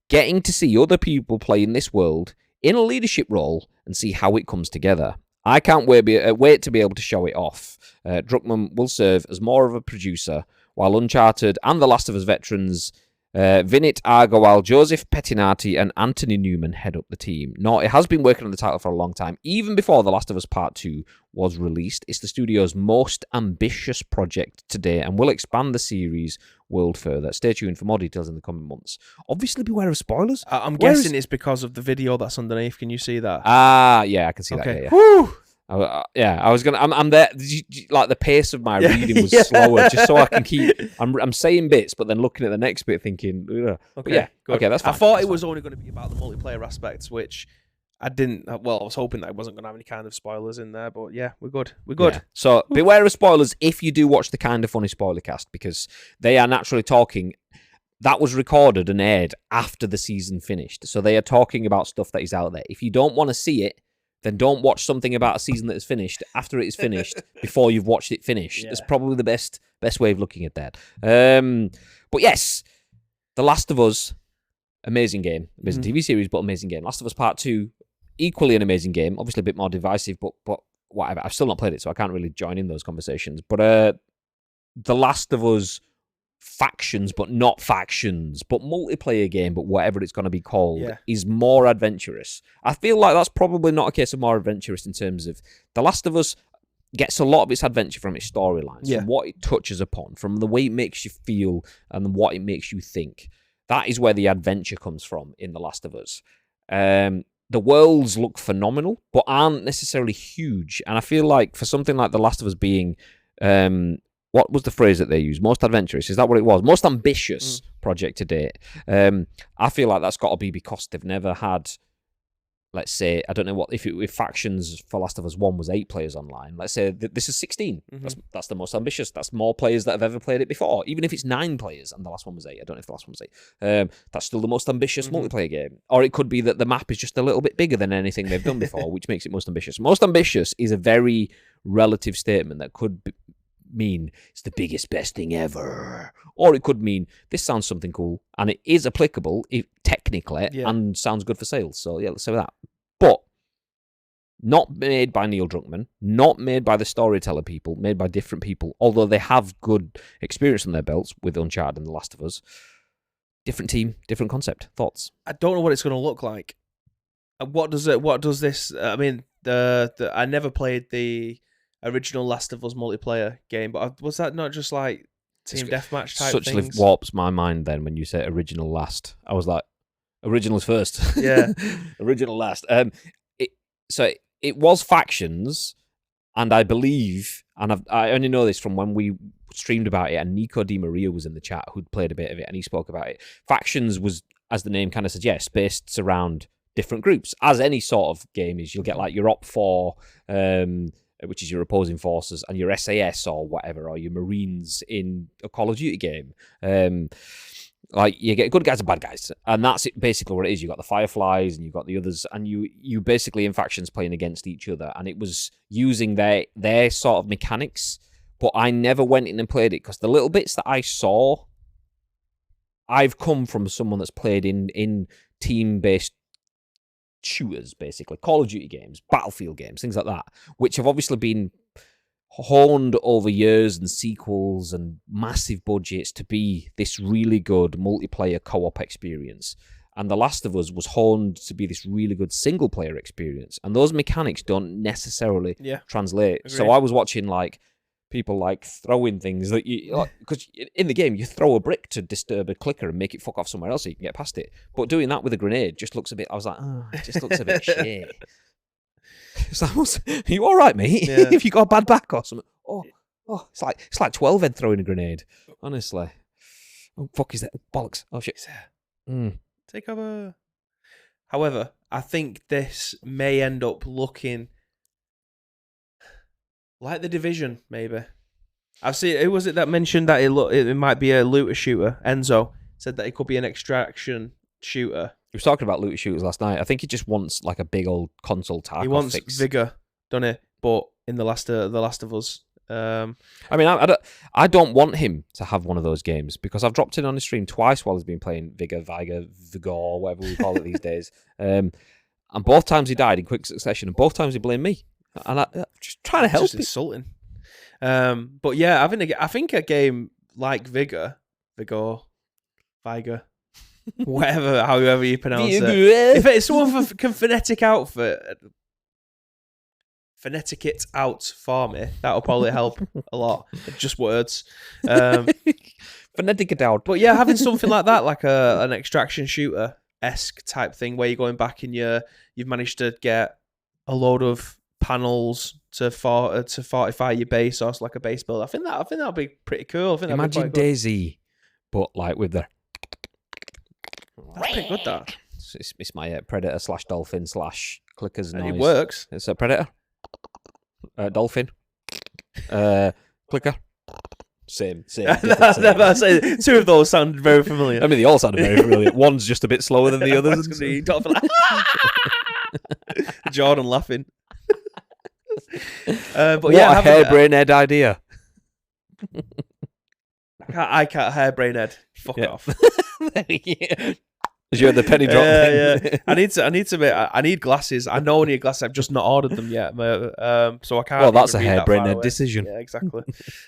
Getting to see other people play in this world in a leadership role and see how it comes together. I can't wait to be able to show it off. Druckmann will serve as more of a producer, while Uncharted and The Last of Us veterans Vinit Agarwal, Joseph Pettinati, and Anthony Newman head up the team. Naughty has been working on the title for a long time, even before The Last of Us Part 2 was released. It's the studio's most ambitious project to date and will expand the series world further. Stay tuned for more details in the coming months. Obviously, beware of spoilers. I'm guessing it's because of the video that's underneath. Can you see that? Yeah, I can see that. Okay. Yeah. Whew. I was gonna. I'm there. Like the pace of my reading was slower, just so I can keep. I'm saying bits, but then looking at the next bit, thinking, ugh. Okay, yeah, good. okay, that's fine. I thought it was only going to be about the multiplayer aspects, which I didn't. Well, I was hoping that I wasn't going to have any kind of spoilers in there, but yeah, we're good. We're good. Yeah. So beware of spoilers if you do watch the Kind of Funny spoiler cast, because they are naturally talking. That was recorded and aired after the season finished, so they are talking about stuff that is out there. If you don't want to see it, then don't watch something about a season that is finished after it is finished before you've watched it finish. That's probably the best way of looking at that. But yes, The Last of Us, amazing game. Amazing TV series, but amazing game. Last of Us Part 2, equally an amazing game. Obviously a bit more divisive, but whatever. I've still not played it, so I can't really join in those conversations. But The Last of Us factions, but not factions, but multiplayer game, but whatever it's going to be called, is more adventurous. I feel like that's probably not a case of more adventurous in terms of The Last of Us gets a lot of its adventure from its storylines, from what it touches upon, from the way it makes you feel and what it makes you think. That is where the adventure comes from in The Last of Us. The worlds look phenomenal, but aren't necessarily huge. And I feel like for something like The Last of Us being what was the phrase that they used? Most adventurous. Is that what it was? Most ambitious project to date. I feel like that's got to be because they've never had, let's say, I don't know what, if factions for Last of Us 1 was 8 players online, let's say this is 16. That's the most ambitious. That's more players that have ever played it before. Even if it's 9 players and the last one was 8. I don't know if the last one was 8. That's still the most ambitious multiplayer game. Or it could be that the map is just a little bit bigger than anything they've done before, which makes it most ambitious. Most ambitious is a very relative statement that could mean it's the biggest, best thing ever, or it could mean this sounds something cool and it is applicable technically and sounds good for sales. So yeah, let's say that. But not made by Neil Druckmann, not made by the storyteller people, made by different people, although they have good experience on their belts with Uncharted and The Last of Us. Different team, different concept. Thoughts? I don't know what it's going to look like. What does this? I mean, I never played the original Last of Us multiplayer game, but was that not just like team deathmatch type things? Such warps my mind then when you say original last. I was like, original is first. Yeah. Original last. It was factions, and I believe, and I only know this from when we streamed about it, and Nico Di Maria was in the chat who'd played a bit of it, and he spoke about it. Factions was, as the name kind of suggests, based around different groups. As any sort of game is, you'll get like your Op 4, which is your opposing forces, and your SAS or whatever, or your Marines in a Call of Duty game. Like you get good guys and bad guys, and that's basically what it is. You got the Fireflies and you got the others, and you basically in factions playing against each other, and it was using their sort of mechanics. But I never went in and played it because the little bits that I saw, I've come from someone that's played in team-based shooters, basically Call of Duty games, Battlefield games, things like that, which have obviously been honed over years and sequels and massive budgets to be this really good multiplayer co-op experience. And The Last of Us was honed to be this really good single player experience, and those mechanics don't necessarily translate. Agreed. So I was watching like people like throwing things that you, because in the game you throw a brick to disturb a clicker and make it fuck off somewhere else so you can get past it. But doing that with a grenade just looks a bit. I was like, it just looks a bit shit. It's like, are you all right, mate? Yeah. If you got a bad back or something? Oh, it's like 12 head throwing a grenade. Honestly, oh fuck is that? Bollocks! Oh shit! Take over. However, I think this may end up looking like The Division, maybe. I've seen, who was it that mentioned that it might be a looter shooter? Enzo said that it could be an extraction shooter. He was talking about looter shooters last night. I think he just wants like a big old console Tarkov He wants fix. vigor, doesn't he? But in the Last of Us. I mean, I don't want him to have one of those games because I've dropped in on his stream twice while he's been playing Vigor, whatever we call it these days. And both times he died in quick succession, and both times he blamed me. And I'm just trying to help. Just insulting. But yeah, I think a game like Vigor, whatever, however you pronounce it. If it's someone can phonetic it out for me, that'll probably help a lot. Just words. Phonetic it out. But yeah, having something like that, like an extraction shooter-esque type thing where you're going back and you've managed to get a load of panels to fortify your base, or like a base build. I think that'll be pretty cool. Imagine Daisy, but like with the. That's pretty good. That it's my predator / dolphin / clickers noise. It works. It's a predator, dolphin, clicker. Same. I say two of those sound very familiar. I mean, they all sounded very familiar. One's just a bit slower than the others. Jordan laughing. But what yeah, a harebrained head idea. I can't harebrained head. Fuck off. You're the penny drop thing. Yeah. I need glasses. I know I need glasses. I've just not ordered them yet. So I can't. Well, that's a even read harebrained that head far away. decision. Yeah, exactly.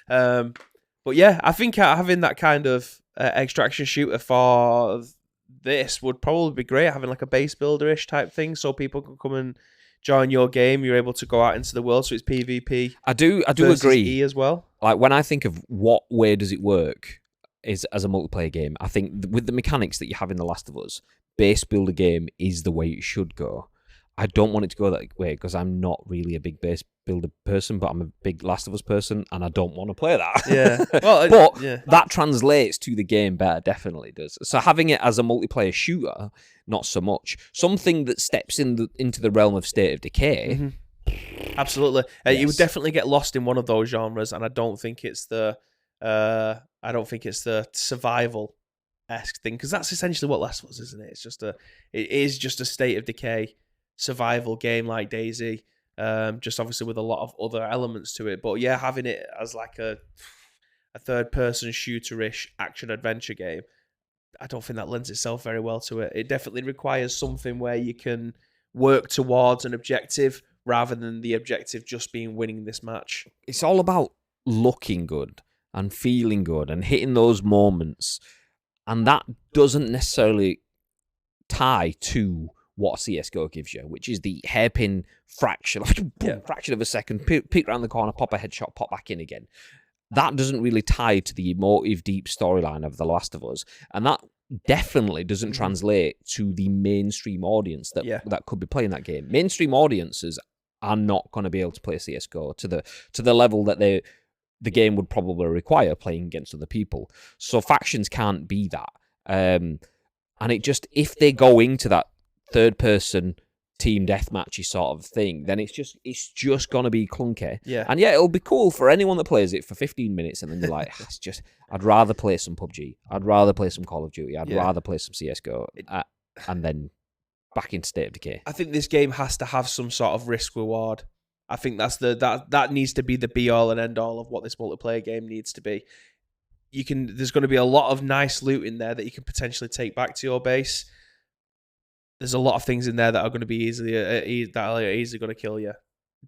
But yeah, I think having that kind of extraction shooter for this would probably be great. Having like a base builder-ish type thing, so people can come and join your game. You're able to go out into the world, so it's PvP. I do agree. E as well. Like when I think of what way does it work is as a multiplayer game, I think with the mechanics that you have in The Last of Us, base builder game is the way it should go. I don't want it to go that way because I'm not really a big base builder person, but I'm a big Last of Us person, and I don't want to play that. Yeah, well, but that translates to the game better, definitely does. So having it as a multiplayer shooter, not so much. Something that steps into the realm of State of Decay. Mm-hmm. Absolutely, Yes. You would definitely get lost in one of those genres, and I don't think it's the survival-esque thing, because that's essentially what Last of Us is, isn't it? It is just a State of Decay survival game like Daisy, just obviously with a lot of other elements to it. But yeah, having it as like a third-person shooter-ish action-adventure game, I don't think that lends itself very well to it. It definitely requires something where you can work towards an objective rather than the objective just being winning this match. It's all about looking good and feeling good and hitting those moments, and that doesn't necessarily tie to what CSGO gives you, which is the hairpin fraction, fraction of a second, peek around the corner, pop a headshot, pop back in again. That doesn't really tie to the emotive, deep storyline of The Last of Us, and that definitely doesn't translate to the mainstream audience that could be playing that game. Mainstream audiences are not going to be able to play CSGO to the level that the game would probably require playing against other people. So factions can't be that. And it just, if they go into that third-person team deathmatchy sort of thing, then it's just gonna be clunky. Yeah. And yeah, it'll be cool for anyone that plays it for 15 minutes, and then you're like, I'd rather play some PUBG, I'd rather play some Call of Duty, I'd rather play some CSGO, and then back into State of Decay. I think this game has to have some sort of risk reward. I think that needs to be the be all and end all of what this multiplayer game needs to be. There's going to be a lot of nice loot in there that you can potentially take back to your base. There's a lot of things in there that are going to be easily going to kill you.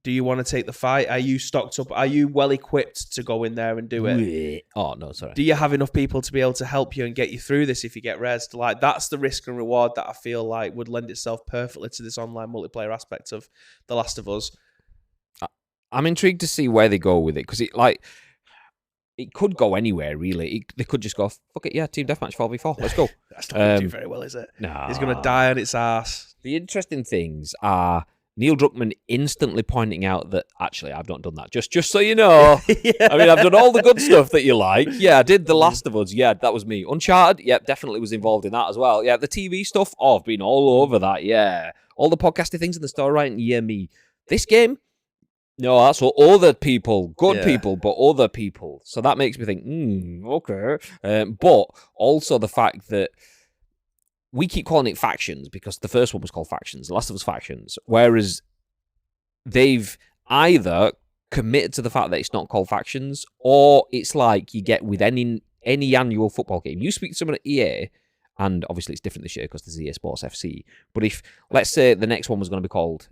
Do you want to take the fight? Are you stocked up? Are you well equipped to go in there and do it? Oh no, sorry. Do you have enough people to be able to help you and get you through this if you get rezzed? Like, that's the risk and reward that I feel like would lend itself perfectly to this online multiplayer aspect of The Last of Us. I'm intrigued to see where they go with it, because it could go anywhere, really. They could just go, fuck it, yeah, team deathmatch 4v4, let's go. That's not going to do very well, is it? No. He's going to die on its ass. The interesting things are Neil Druckmann instantly pointing out that, actually, I've not done that. Just so you know. Yeah. I mean, I've done all the good stuff that you like. Yeah, I did The Last of Us. Yeah, that was me. Uncharted, yep, definitely was involved in that as well. Yeah, the TV stuff, I've been all over that, yeah. All the podcasty things in the story writing, yeah, me. This game, no, that's all other people. Good people, but other people. So that makes me think, okay. But also the fact that we keep calling it Factions because the first one was called Factions, The Last of Us Factions, whereas they've either committed to the fact that it's not called Factions, or it's like you get with any annual football game. You speak to someone at EA, and obviously it's different this year because there's EA Sports FC, but if, let's say, the next one was going to be called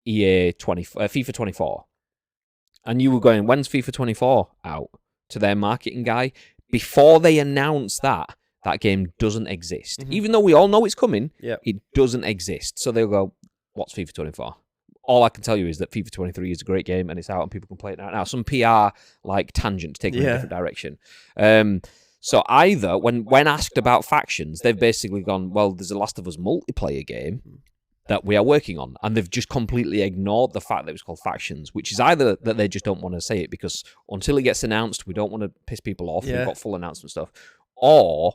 FIFA 24, and you were going, when's FIFA 24 out, to their marketing guy, before they announce that game doesn't exist. Even though we all know it's coming, it doesn't exist. So they'll go, what's FIFA 24? All I can tell you is that FIFA 23 is a great game and it's out and people can play it now. Some PR like tangent to take it in a different direction. So either when asked about Factions, they've basically gone, well, there's a Last of Us multiplayer game that we are working on, and they've just completely ignored the fact that it was called Factions, which is either that they just don't want to say it because until it gets announced, we don't want to piss people off. We've got full announcement stuff, or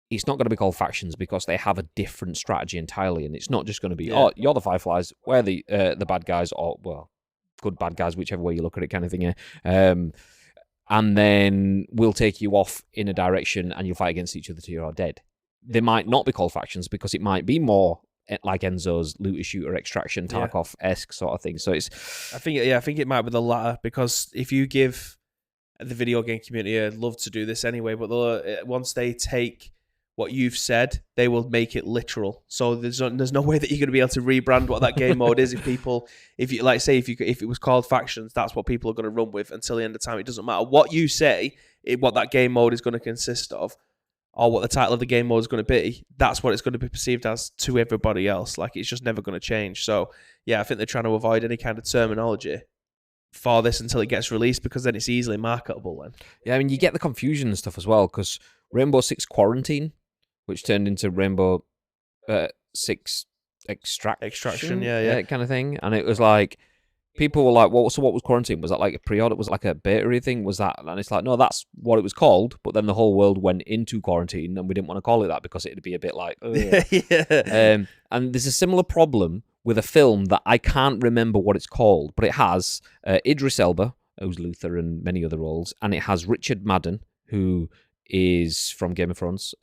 it's not going to be called Factions because they have a different strategy entirely, and it's not just going to be, oh, you're the Fireflies, we're the bad guys, or, well, good bad guys, whichever way you look at it kind of thing, and then we'll take you off in a direction and you'll fight against each other till you're all dead. They might not be called Factions because it might be more like Enzo's looter shooter extraction Tarkov-esque sort of thing. So it's, I think it might be the latter, because if you give the video game community, I'd love to do this anyway, but once they take what you've said, they will make it literal. So there's no way that you're going to be able to rebrand what that game mode is. If it was called Factions, that's what people are going to run with until the end of time. It doesn't matter what you say, what that game mode is going to consist of, or what the title of the game mode is going to be. That's what it's going to be perceived as to everybody else. Like, it's just never going to change. So yeah, I think they're trying to avoid any kind of terminology for this until it gets released, because then it's easily marketable then. Yeah, I mean, you get the confusion and stuff as well, because Rainbow Six Quarantine, which turned into Rainbow Six Extraction, yeah, kind of thing. And it was like, people were like, well, so what was Quarantine? Was that like a pre-order? Was it like a beta thing? Was that? And it's like, no, that's what it was called. But then the whole world went into quarantine, and we didn't want to call it that because it'd be a bit like, and there's a similar problem with a film that I can't remember what it's called, but it has Idris Elba, who's Luther and many other roles, and it has Richard Madden, who is from Game of Thrones.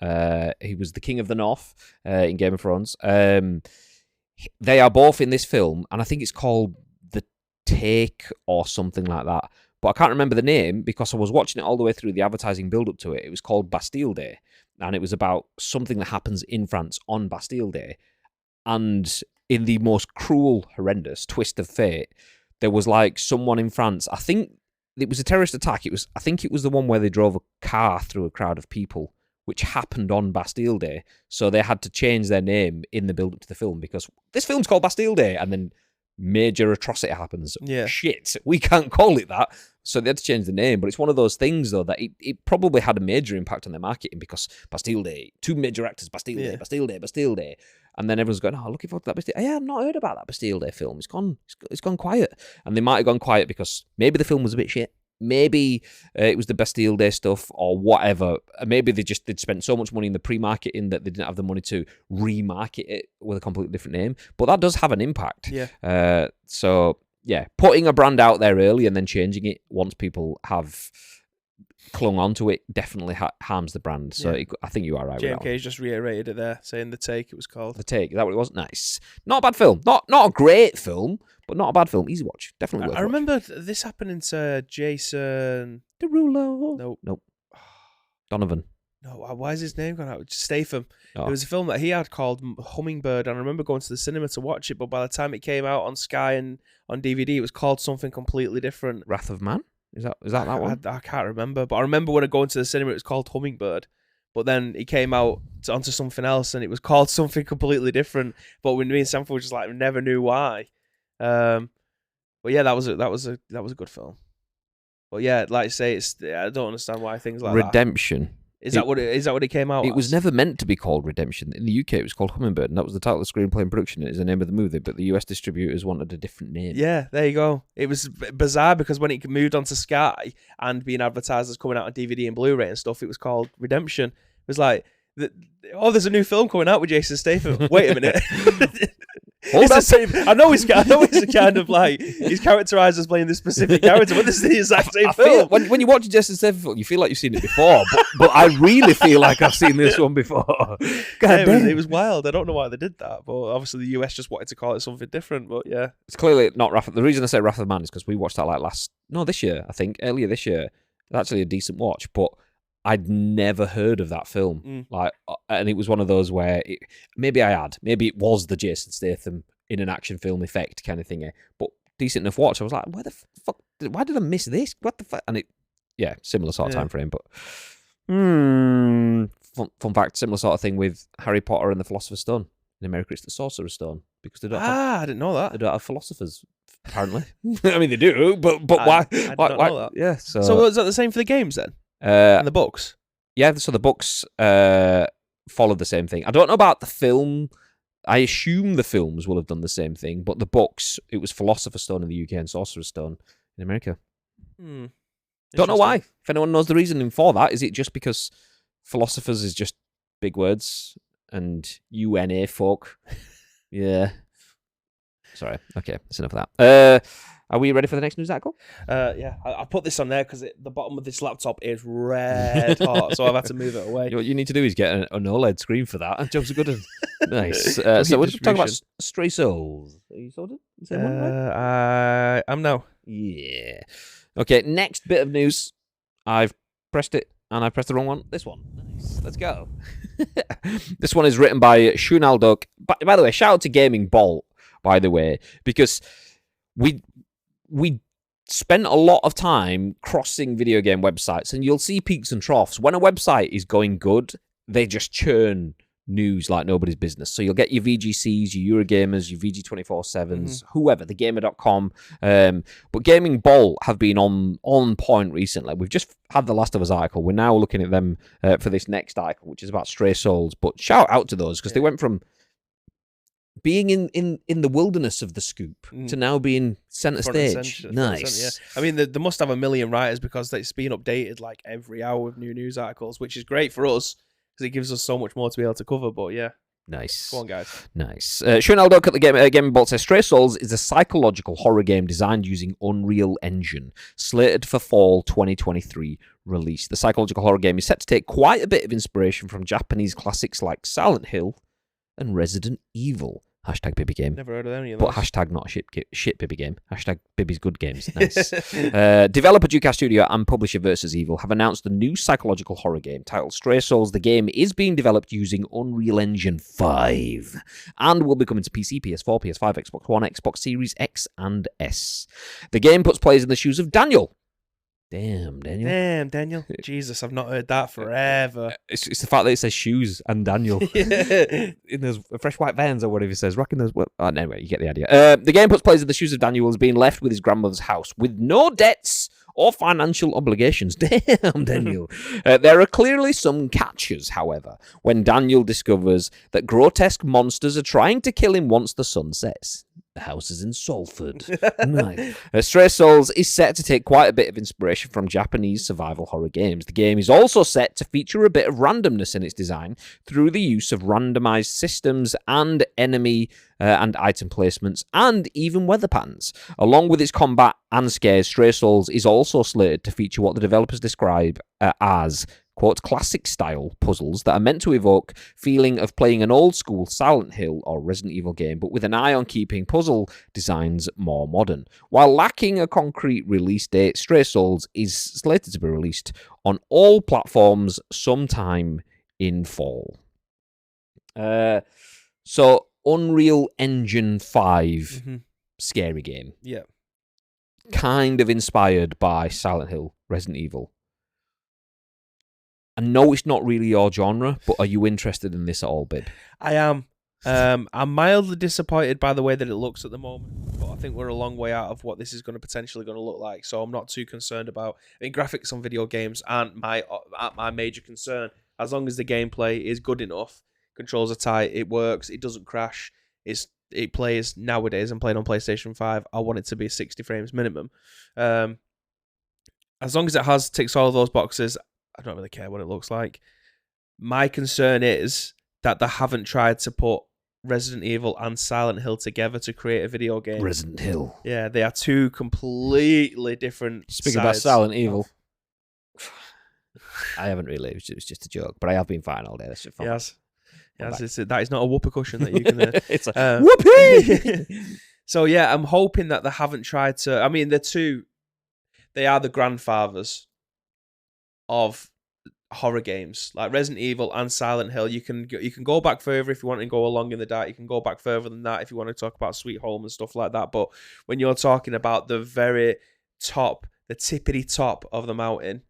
He was the King of the North in Game of Thrones. They are both in this film, and I think it's called The Take or something like that. But I can't remember the name because I was watching it all the way through the advertising build-up to it. It was called Bastille Day, and it was about something that happens in France on Bastille Day. And in the most cruel, horrendous twist of fate, there was like someone in France, I think it was a terrorist attack. I think it was the one where they drove a car through a crowd of people, which happened on Bastille Day. So they had to change their name in the build-up to the film because this film's called Bastille Day, and then major atrocity happens. Yeah. Shit, we can't call it that. So they had to change the name. But it's one of those things, though, that it probably had a major impact on their marketing because Bastille Day, two major actors, Bastille Day, Bastille Day, Bastille Day. And then everyone's going, oh, looking forward to that Bastille Day. Yeah, I've not heard about that Bastille Day film. It's gone quiet. And they might have gone quiet because maybe the film was a bit shit. Maybe it was the Bastille Day stuff or whatever. Maybe they'd spent so much money in the pre-marketing that they didn't have the money to remarket it with a completely different name. But that does have an impact. Yeah. So, yeah, putting a brand out there early and then changing it once people have clung onto it definitely harms the brand. So I think you are right with that one. JMK's just reiterated it there, saying The Take it was called. The Take, is that what it was? Nice. Not a bad film. Not a great film, but not a bad film. Easy watch. Definitely worth I remember this happening to Jason Derulo. Nope. Donovan. No, why is his name gone out? Statham. Oh. There was a film that he had called Hummingbird, and I remember going to the cinema to watch it, but by the time it came out on Sky and on DVD, it was called something completely different. Wrath of Man? Is that one? I can't remember, but I remember when I go into the cinema, it was called Hummingbird. But then it came out onto something else, and it was called something completely different. But when me and Sanford were just like, never knew why. But yeah, that was a good film. But yeah, like I say, I don't understand why things like Redemption Is that what it came out? It was never meant to be called Redemption. In the UK, it was called Hummingbird, and that was the title of the screenplay and production. It is the name of the movie, but the US distributors wanted a different name. Yeah, there you go. It was bizarre because when it moved onto Sky and being advertised as coming out on DVD and Blu-ray and stuff, it was called Redemption. It was like, there's a new film coming out with Jason Statham. Wait a minute. It's the same. I know he's kind of like he's characterized as playing this specific character, but this is the exact same film. When you watch a Jason Statham film, you feel like you've seen it before, but I really feel like I've seen this one before. It was wild. I don't know why they did that, but obviously the US just wanted to call it something different. But yeah, it's clearly not Wrath. The reason I say Wrath of Man is because we watched that this year. I think earlier this year. It's actually a decent watch, but I'd never heard of that film. And it was one of those where maybe it was the Jason Statham in an action film effect kind of thing, but decent enough watch. I was like, why the fuck? Why did I miss this? What the fuck? And similar sort of time frame, but fun fact, similar sort of thing with Harry Potter and the Philosopher's Stone. In America, it's the Sorcerer's Stone because they don't. I didn't know that. They don't have philosophers. Apparently, I mean they do, but why? Why? Know that. Yeah. So is that the same for the games then? And the books? Yeah, so the books follow the same thing. I don't know about the film. I assume the films will have done the same thing, but the books, it was Philosopher's Stone in the UK and Sorcerer's Stone in America. Don't know why. If anyone knows the reasoning for that, is it just because philosophers is just big words and UNA folk? Yeah. Sorry. Okay, that's enough of that. Are we ready for the next news article? Yeah, I put this on there because the bottom of this laptop is red hot, so I've had to move it away. What you need to do is get an OLED screen for that. Jobs are good. Nice. So we're talking about Stray Souls. Are you sorted? Is that one right? I'm now. Yeah. Okay, next bit of news. I've pressed it, and I pressed the wrong one. This one. Nice. Let's go. This one is written by Shunal Doke. By the way, shout out to Gaming Bolt, by the way, because we spent a lot of time crossing video game websites, and you'll see peaks and troughs. When a website is going good, they just churn news like nobody's business. So you'll get your VGCs, your Eurogamers, your VG247s, whoever, thegamer.com. But Gaming Bolt have been on point recently. We've just had the Last of Us article. We're now looking at them for this next article, which is about Stray Souls. But shout out to those, because they went from being in the wilderness of the scoop to now being center stage. Nice. Yeah. I mean, they must have a million writers because it's being updated like every hour with new news articles, which is great for us because it gives us so much more to be able to cover. But yeah. Nice. Go on, guys. Nice. Shunal Doke at the Gaming Bolt says, Stray Souls is a psychological horror game designed using Unreal Engine, slated for fall 2023 release. The psychological horror game is set to take quite a bit of inspiration from Japanese classics like Silent Hill and Resident Evil. Hashtag Bibby Game. Never heard of any of those. But hashtag not shit Bibby Game. Hashtag Bibby's Good Games. Nice. Developer Duke Studio and publisher Versus Evil have announced a new psychological horror game titled Stray Souls. The game is being developed using Unreal Engine 5 and will be coming to PC, PS4, PS5, Xbox One, Xbox Series X and S. The game puts players in the shoes of Daniel. Damn, Daniel. Jesus, I've not heard that forever. It's the fact that it says shoes and Daniel. In those fresh white vans or whatever it says. Rocking those... anyway, you get the idea. The game puts players in the shoes of Daniel, who is being left with his grandmother's house with no debts or financial obligations. Damn, Daniel. There are clearly some catches, however, when Daniel discovers that grotesque monsters are trying to kill him once the sun sets. The house is in Salford. Nice. Stray Souls is set to take quite a bit of inspiration from Japanese survival horror games. The game is also set to feature a bit of randomness in its design through the use of randomized systems and enemy and item placements and even weather patterns. Along with its combat and scares, Stray Souls is also slated to feature what the developers describe as quote, classic-style puzzles that are meant to evoke feeling of playing an old-school Silent Hill or Resident Evil game, but with an eye on keeping puzzle designs more modern. While lacking a concrete release date, Stray Souls is slated to be released on all platforms sometime in fall. So, Unreal Engine 5 scary game. Yeah. Kind of inspired by Silent Hill, Resident Evil. I know it's not really your genre, but are you interested in this at all, Bib? I am. I'm mildly disappointed by the way that it looks at the moment, but I think we're a long way out of what this is going to potentially going to look like. So I'm not too concerned about. I mean, graphics on video games aren't my major concern. As long as the gameplay is good enough, controls are tight, it works, it doesn't crash, it plays nowadays. I'm playing on PlayStation 5. I want it to be 60 frames minimum. As long as it ticks all of those boxes, I don't really care what it looks like. My concern is that they haven't tried to put Resident Evil and Silent Hill together to create a video game. Resident Hill. Yeah, they are two completely different Speaking about Silent Evil, I haven't really. It was just a joke, but I have been fine all day. That's just fun. Yes, that is not a whoopee cushion that you can. It's a whoopee. So yeah, I'm hoping that they haven't tried to. I mean, they are the grandfathers of horror games, like Resident Evil and Silent Hill. You can go back further if you want to go along in the dark. You can go back further than that if you want to talk about Sweet Home and stuff like that. But when you're talking about the very top, the tippity top of the mountain,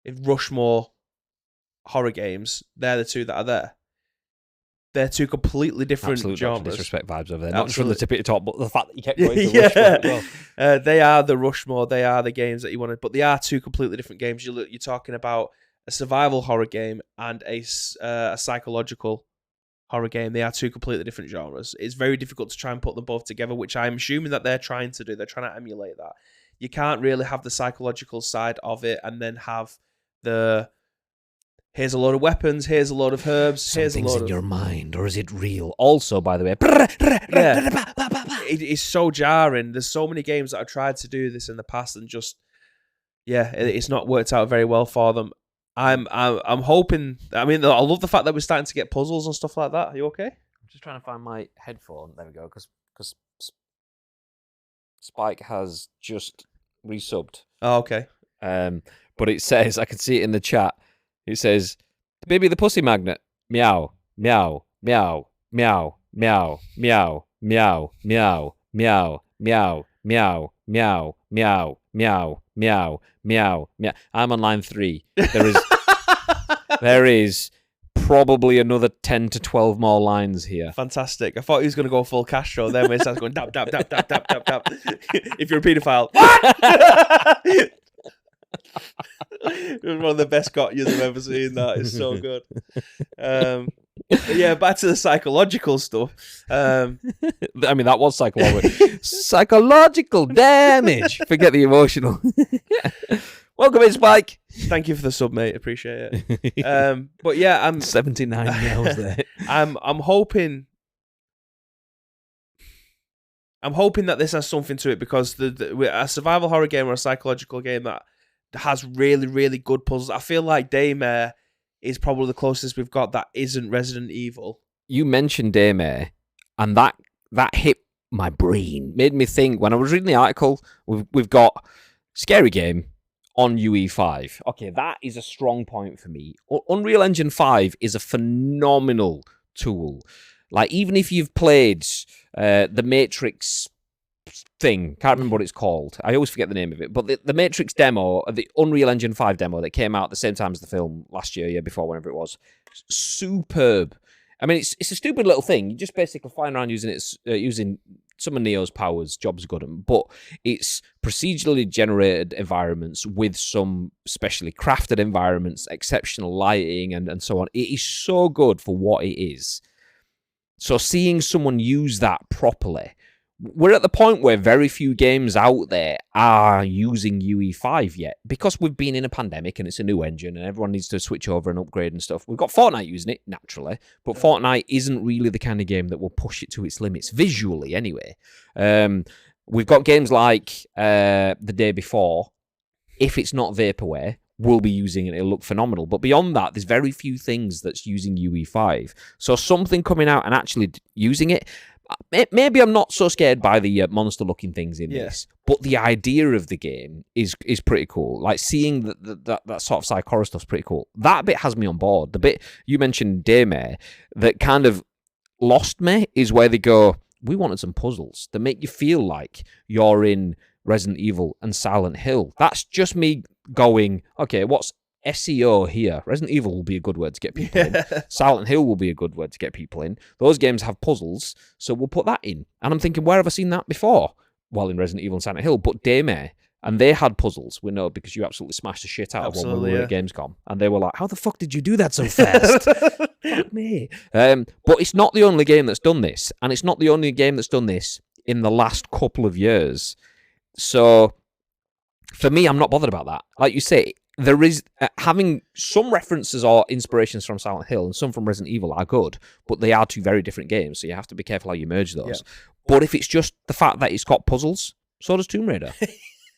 if Rushmore horror games, they're the two that are there. They're two completely different genres. Disrespect vibes over there. Not just from the tip at the top, but the fact that you kept going to yeah. Rushmore as well. They are the Rushmore. They are the games that you wanted, but they are two completely different games. You're talking about a survival horror game and a psychological horror game. They are two completely different genres. It's very difficult to try and put them both together, which I'm assuming that they're trying to do. They're trying to emulate that. You can't really have the psychological side of it and then have the here's a load of weapons, here's a load of herbs, here's a load in your mind, or is it real? Also, by the way, it is so jarring. There's so many games that have tried to do this in the past and just it's not worked out very well for them. I'm hoping. I mean, I love the fact that we're starting to get puzzles and stuff like that. Are you okay? I'm just trying to find my headphone. There we go. Because Spike has just resubbed. Oh, okay. But it says, I can see it in the chat. It says, "Baby, the pussy magnet. Meow, meow, meow, meow, meow, meow, meow, meow, meow, meow, meow, meow, meow, meow, meow, meow, meow." I'm on line 3. There is probably another 10 to 12 more lines here. Fantastic. I thought he was going to go full Castro then when he starts going dab, dab, dab, dab, dab, dab, dab. If you're a paedophile. It was one of the best got yous I've ever seen. That is so good. Yeah, back to the psychological stuff. I mean, that was psychological. Psychological damage. Forget the emotional. Welcome in, Spike. Thank you for the sub, mate. Appreciate it. But yeah, I'm 79 meals there. I'm hoping that this has something to it because a survival horror game or a psychological game that has really, really good puzzles. I feel like Daymare is probably the closest we've got that isn't Resident Evil. You mentioned Daymare, and that hit my brain. Made me think, when I was reading the article, we've got Scary Game on UE5. Okay, that is a strong point for me. Unreal Engine 5 is a phenomenal tool. Like, even if you've played the Matrix thing, can't remember what it's called. I always forget the name of it. But the Matrix demo, the Unreal Engine 5 demo that came out at the same time as the film last year before, whenever it was, superb. I mean, it's a stupid little thing. You just basically flying around using using some of Neo's powers. Jobs got them, but it's procedurally generated environments with some specially crafted environments, exceptional lighting, and so on. It is so good for what it is. So seeing someone use that properly, we're at the point where very few games out there are using UE5 yet, because we've been in a pandemic and it's a new engine and everyone needs to switch over and upgrade and stuff. We've got Fortnite using it, naturally, but Fortnite isn't really the kind of game that will push it to its limits, visually anyway. We've got games like The Day Before. If it's not Vaporware, we'll be using it. It'll look phenomenal. But beyond that, there's very few things that's using UE5. So something coming out and actually using it, maybe I'm not so scared by the monster-looking things in this, but the idea of the game is pretty cool. Like, seeing that sort of psych horror stuff's pretty cool. That bit has me on board. The bit you mentioned, Daymare, that kind of lost me is where they go, we wanted some puzzles that make you feel like you're in Resident Evil and Silent Hill. That's just me going, okay, what's SEO here? Resident Evil will be a good word to get people in. Silent Hill will be a good word to get people in. Those games have puzzles, so we'll put that in. And I'm thinking, where have I seen that before? while in Resident Evil and Silent Hill, but they may. And they had puzzles. We know because you absolutely smashed the shit out of one when we were at Gamescom. And they were like, how the fuck did you do that so fast? Fuck me. But it's not the only game that's done this. And it's not the only game that's done this in the last couple of years. So, for me, I'm not bothered about that. Like you say, there is having some references or inspirations from Silent Hill and some from Resident Evil are good, but they are two very different games. So you have to be careful how you merge those. Yeah. But if it's just the fact that it's got puzzles, so does Tomb Raider.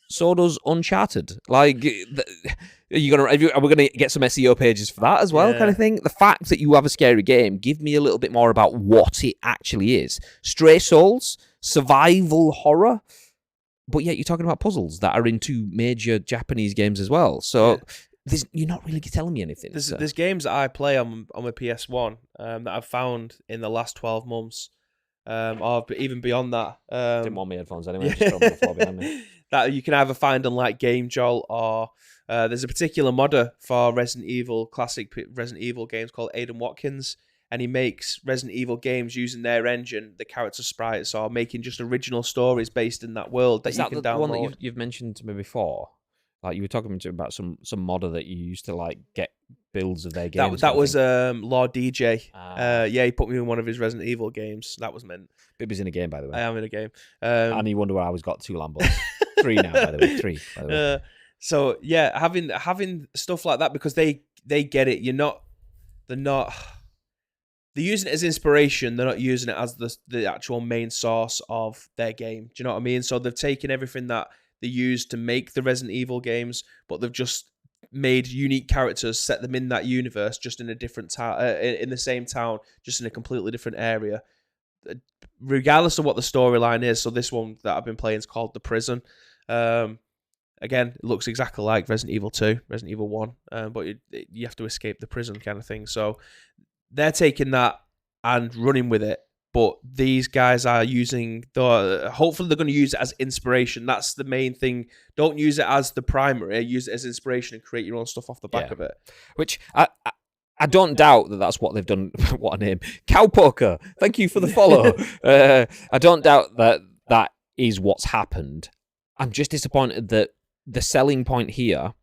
So does Uncharted. Like, are we gonna get some SEO pages for that as well, kind of thing? The fact that you have a scary game, give me a little bit more about what it actually is. Stray Souls, survival horror, but yet you're talking about puzzles that are in two major Japanese games as well. So you're not really telling me anything. There's games that I play on my PS1 that I've found in the last 12 months, or even beyond that. Didn't want my headphones anyway. Just throw them on the floor behind me. That you can either find on like Game Jolt or there's a particular modder for classic Resident Evil games called Aidan Watkins, and he makes Resident Evil games using their engine, the character sprites, or making just original stories based in that world that you can download. One that you've mentioned to me before? Like you were talking to me about some modder that you used to like get builds of their games. That was Lord DJ. He put me in one of his Resident Evil games. That was meant. Bibby's in a game, by the way. I am in a game. And you wonder why I always got 2 Lambos. 3 now, by the way. 3, by the way. So yeah, having stuff like that because they get it. They're using it as inspiration. They're not using it as the actual main source of their game. Do you know what I mean? So they've taken everything that they used to make the Resident Evil games, but they've just made unique characters, set them in that universe, just in a different town, in the same town, just in a completely different area, regardless of what the storyline is. So this one that I've been playing is called The Prison. Again, it looks exactly like Resident Evil 2, Resident Evil 1, but you have to escape the prison kind of thing. So they're taking that and running with it. But these guys are using hopefully they're going to use it as inspiration. That's the main thing. Don't use it as the primary. Use it as inspiration and create your own stuff off the back of it. Which I don't doubt that that's what they've done. What a name. Cowpoker. Thank you for the follow. I don't doubt that is what's happened. I'm just disappointed that the selling point here,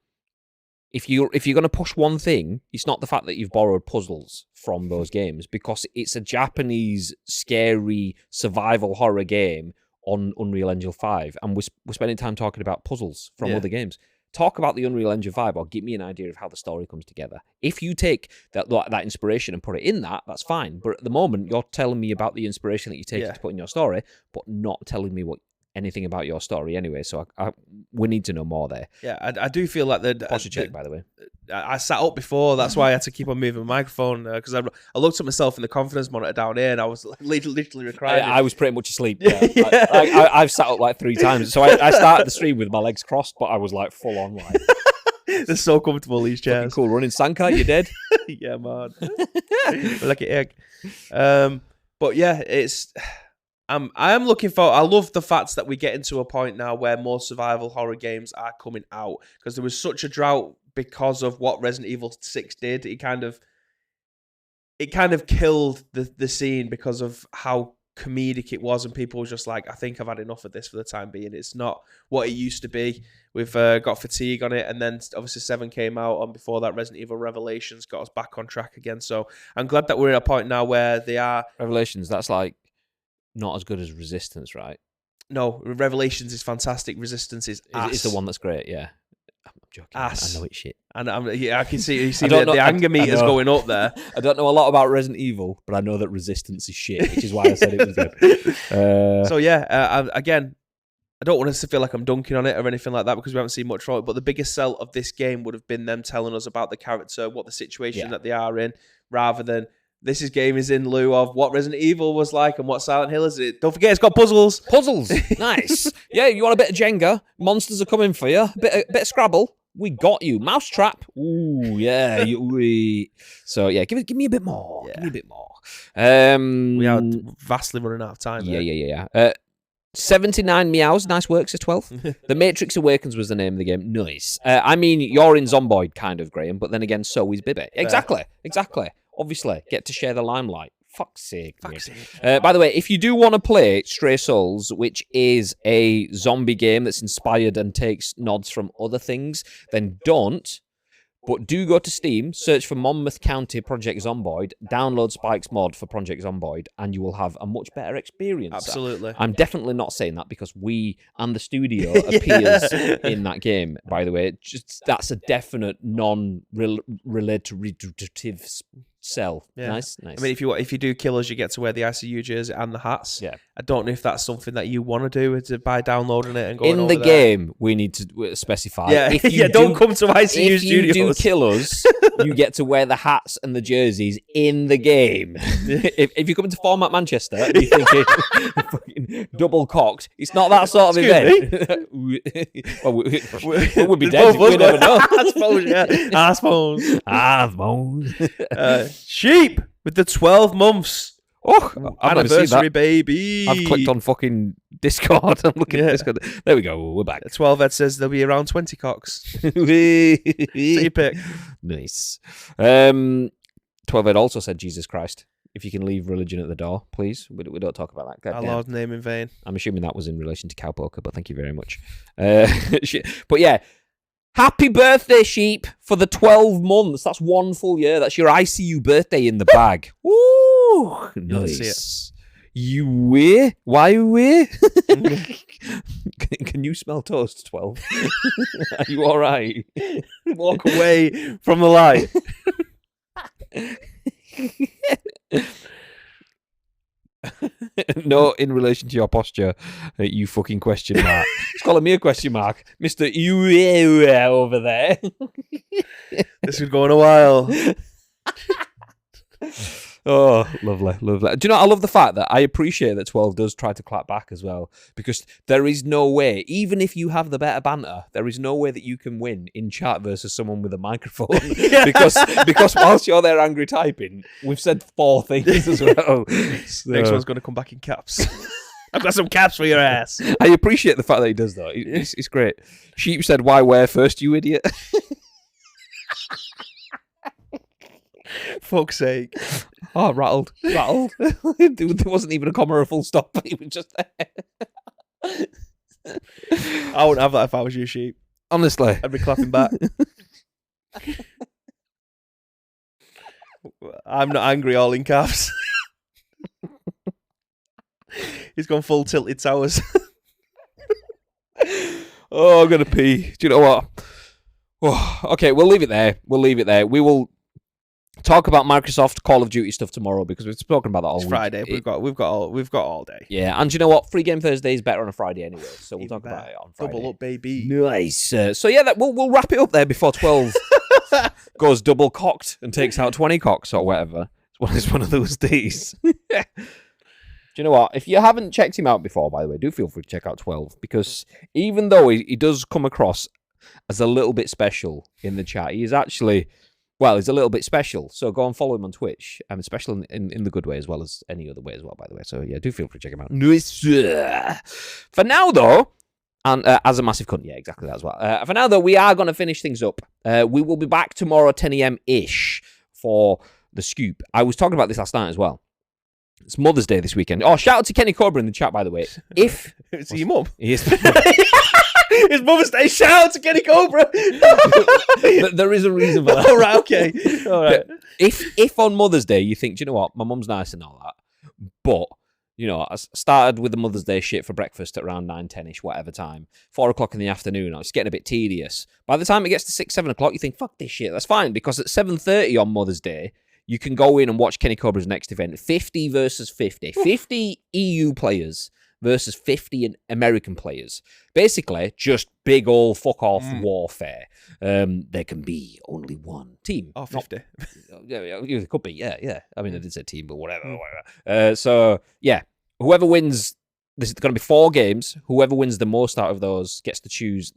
if you're going to push one thing, it's not the fact that you've borrowed puzzles from those games, because it's a Japanese scary survival horror game on Unreal Engine 5, and we're spending time talking about puzzles from other games. Talk about the Unreal Engine 5 or give me an idea of how the story comes together. If you take that inspiration and put it in that's fine. But at the moment, you're telling me about the inspiration that you take to put in your story, but not telling me anything about your story anyway. So we need to know more there. Yeah, I do feel like posture check, by the way. I sat up before. That's why I had to keep on moving my microphone, because I looked at myself in the confidence monitor down here and I was literally reclining. I was pretty much asleep. I've sat up like 3 times. So I started the stream with my legs crossed, but I was like full on like. They're so comfortable, these chairs. Fucking cool. Running Sanka, you dead? Yeah, man. Like an egg. But yeah, I am looking for. I love the fact that we get into a point now where more survival horror games are coming out, because there was such a drought because of what Resident Evil 6 did. It kind of killed the scene because of how comedic it was, and people were just like, I think I've had enough of this for the time being. It's not what it used to be. We've got fatigue on it, and then obviously 7 came out, and before that Resident Evil Revelations got us back on track again. So I'm glad that we're at a point now where they are. Revelations, that's like not as good as Resistance, right? No, Revelations is fantastic. Resistance is ass. It's the one that's great, yeah. I'm joking. Ass. I know it's shit. And I can see the anger meter's going up there. I don't know a lot about Resident Evil, but I know that Resistance is shit, which is why I said it was good. So yeah, again, I don't want us to feel like I'm dunking on it or anything like that, because we haven't seen much from it. But the biggest sell of this game would have been them telling us about the character, what the situation that they are in, rather than this game is in lieu of what Resident Evil was like and what Silent Hill is. Don't forget, it's got puzzles. Puzzles, nice. Yeah, you want a bit of Jenga? Monsters are coming for you. A bit of Scrabble. We got you. Mousetrap. Ooh, yeah. So yeah, give me a bit more. Yeah. Give me a bit more. We are vastly running out of time. Yeah. 79 meows. Nice work, says 12. The Matrix Awakens was the name of the game. Nice. I mean, you're in Zomboid kind of, Graham, but then again, so is Bibby. Exactly. Obviously, get to share the limelight. Fuck's sake. Fuck's Nick. sake. By the way, if you do want to play Stray Souls, which is a zombie game that's inspired and takes nods from other things, then don't. But do go to Steam, search for Monmouth County Project Zomboid, download Spike's mod for Project Zomboid, and you will have a much better experience. Absolutely. I'm definitely not saying that because we and the studio appears in that game, by the way. That's a definite non-relative cell. Yeah. Nice. I mean, if you do kill us, you get to wear the ICU jersey and the hats. Yeah. I don't know if that's something that you want to do by downloading it and going in over the there. game, we need to specify. Yeah, If you don't come to ICU if Studios. you do kill us, you get to wear the hats and the jerseys in the game. if you come into Format Manchester and you're thinking fucking double cocked, it's not that sort of event. Well, we would be dead. We never know. I suppose, yeah. I suppose. Sheep with the 12 months. Oh, I've never seen Anniversary, that. baby. I've clicked on fucking Discord. I'm looking at Discord. There we go. We're back. 12 Ed says there'll be around 20 cocks. So you pick. Nice. 12 Ed also said, Jesus Christ, if you can leave religion at the door, please. We don't talk about that. Our Lord's name in vain. I'm assuming that was in relation to cowpoker, but thank you very much. But yeah, happy birthday, Sheep, for the 12 months. That's 1 full year. That's your ICU birthday in the bag. Woo! Nice. You wear? Why wear? Can you smell toast, 12? Are you all right? Walk away from the light. No, in relation to your posture, you fucking question mark. It's calling me a question mark. Mr. You over there. This could go in a while. Oh, lovely. Do you know, I love the fact that I appreciate that 12 does try to clap back as well, because there is no way, even if you have the better banter, there is no way that you can win in chat versus someone with a microphone. because whilst you're there angry typing, we've said 4 things as well. So, Next one's going to come back in caps. I've got some caps for your ass. I appreciate the fact that he does, though. It's great. Sheep said, why wear first, you idiot? Fuck's sake. Oh, rattled. There wasn't even a comma or a full stop. He was just there. I wouldn't have that if I was you, Sheep. Honestly. I'd be clapping back. I'm not angry, all in caps. He's gone full tilted towers. Oh, I'm going to pee. Do you know what? Oh, okay, we'll leave it there. We will talk about Microsoft Call of Duty stuff tomorrow because we've spoken about that all It's week. Friday. We've got all day. Yeah, and do you know what? Free Game Thursday is better on a Friday anyway, so we'll Even talk about better. it on Friday. Double up, baby. Nice. So yeah, we'll wrap it up there before 12 goes double cocked and takes out 20 cocks or whatever. It's one of those days. Do you know what? If you haven't checked him out before, by the way, do feel free to check out 12 because even though he does come across as a little bit special in the chat, he is actually, well, he's a little bit special. So go and follow him on Twitch. Special in the good way as well as any other way as well, by the way. So yeah, do feel free to check him out. Nice. For now, though, and as a massive cunt, yeah, exactly that as well. For now, though, we are going to finish things up. We will be back tomorrow, 10 a.m.-ish for the scoop. I was talking about this last night as well. It's Mother's Day this weekend. Oh, shout out to Kenny Cobra in the chat, by the way. If it's your mum. Yes. It's Mother's Day. Shout out to Kenny Cobra. There is a reason for that. All right, okay. All right. If on Mother's Day you think, do you know what, my mum's nice and all that, but you know, I started with the Mother's Day shit for breakfast at around 9, 10-ish, whatever time. 4 o'clock in the afternoon, it's getting a bit tedious. By the time it gets to 6, 7 o'clock, you think, fuck this shit. That's fine, because at 7:30 on Mother's Day, you can go in and watch Kenny Cobra's next event. 50 versus 50. 50 EU players versus 50 American players. Basically, just big old fuck-off warfare. There can be only one team. Oh, 50. Yeah, it could be, yeah. I mean, I did say team, but whatever. So, yeah, whoever wins, there's going to be 4 games. Whoever wins the most out of those gets to choose,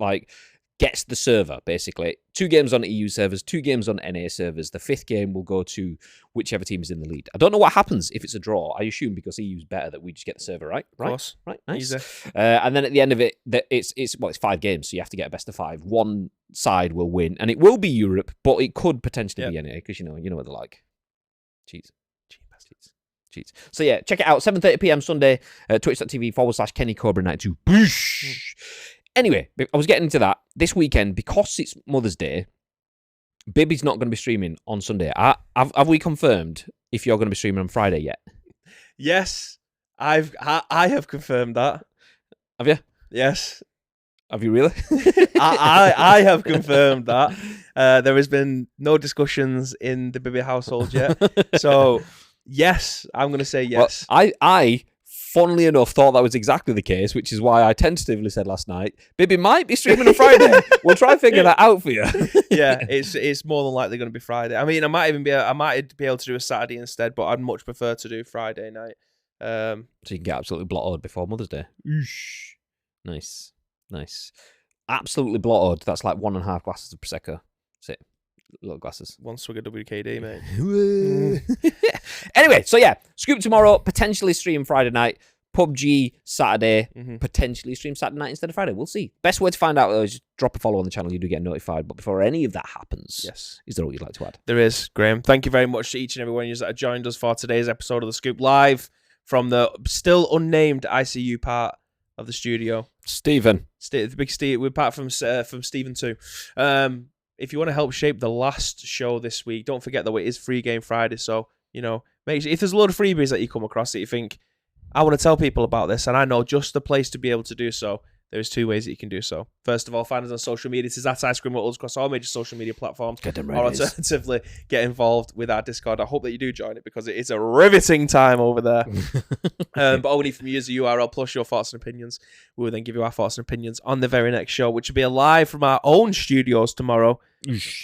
gets the server, basically. 2 games on EU servers, 2 games on NA servers. The 5th game will go to whichever team is in the lead. I don't know what happens if it's a draw. I assume because EU's better that we just get the server, right? Of course. Right, nice. Easy. And then at the end of it, it's 5 games, so you have to get a best of 5. One side will win, and it will be Europe, but it could potentially be NA, because you know what they're like. Cheese. Cheats. So yeah, check it out. 7:30 p.m. Sunday, twitch.tv/KennyCobra92. Boosh. Anyway, I was getting into that. This weekend, because it's Mother's Day, Bibby's not going to be streaming on Sunday. Have we confirmed if you're going to be streaming on Friday yet? Yes, I have confirmed that. Have you? Yes. Have you really? I have confirmed that. There has been no discussions in the Bibby household yet. So, yes, I'm going to say yes. Well, I, funnily enough, thought that was exactly the case, which is why I tentatively said last night, Bibby might be streaming on Friday. We'll try and figure that out for you. Yeah, it's more than likely going to be Friday. I mean, I might be able to do a Saturday instead, but I'd much prefer to do Friday night. So you can get absolutely blotted before Mother's Day. Oosh. Nice. Absolutely blotted. That's like 1.5 glasses of Prosecco. That's it. Little glasses. One swig of WKD, mate. Anyway, so yeah, Scoop tomorrow, potentially stream Friday night. PUBG Saturday, potentially stream Saturday night instead of Friday. We'll see. Best way to find out is drop a follow on the channel. You do get notified. But before any of that happens, yes, is there what you'd like to add? There is, Graham. Thank you very much to each and every one of you that have joined us for today's episode of the Scoop Live from the still unnamed ICU part of the studio. Stephen. The big Steve. We're part from Stephen too. If you want to help shape the last show this week, don't forget that it is Free Game Friday. So, make sure, if there's a load of freebies that you come across that you think, I want to tell people about this, and I know just the place to be able to do so, there's 2 ways that you can do so. First of all, find us on social media. This is at Ice Cream Wattles across all major social media platforms. Or alternatively, get involved with our Discord. I hope that you do join it because it is a riveting time over there. But all we need from you is a URL plus your thoughts and opinions. We will then give you our thoughts and opinions on the very next show, which will be live from our own studios tomorrow.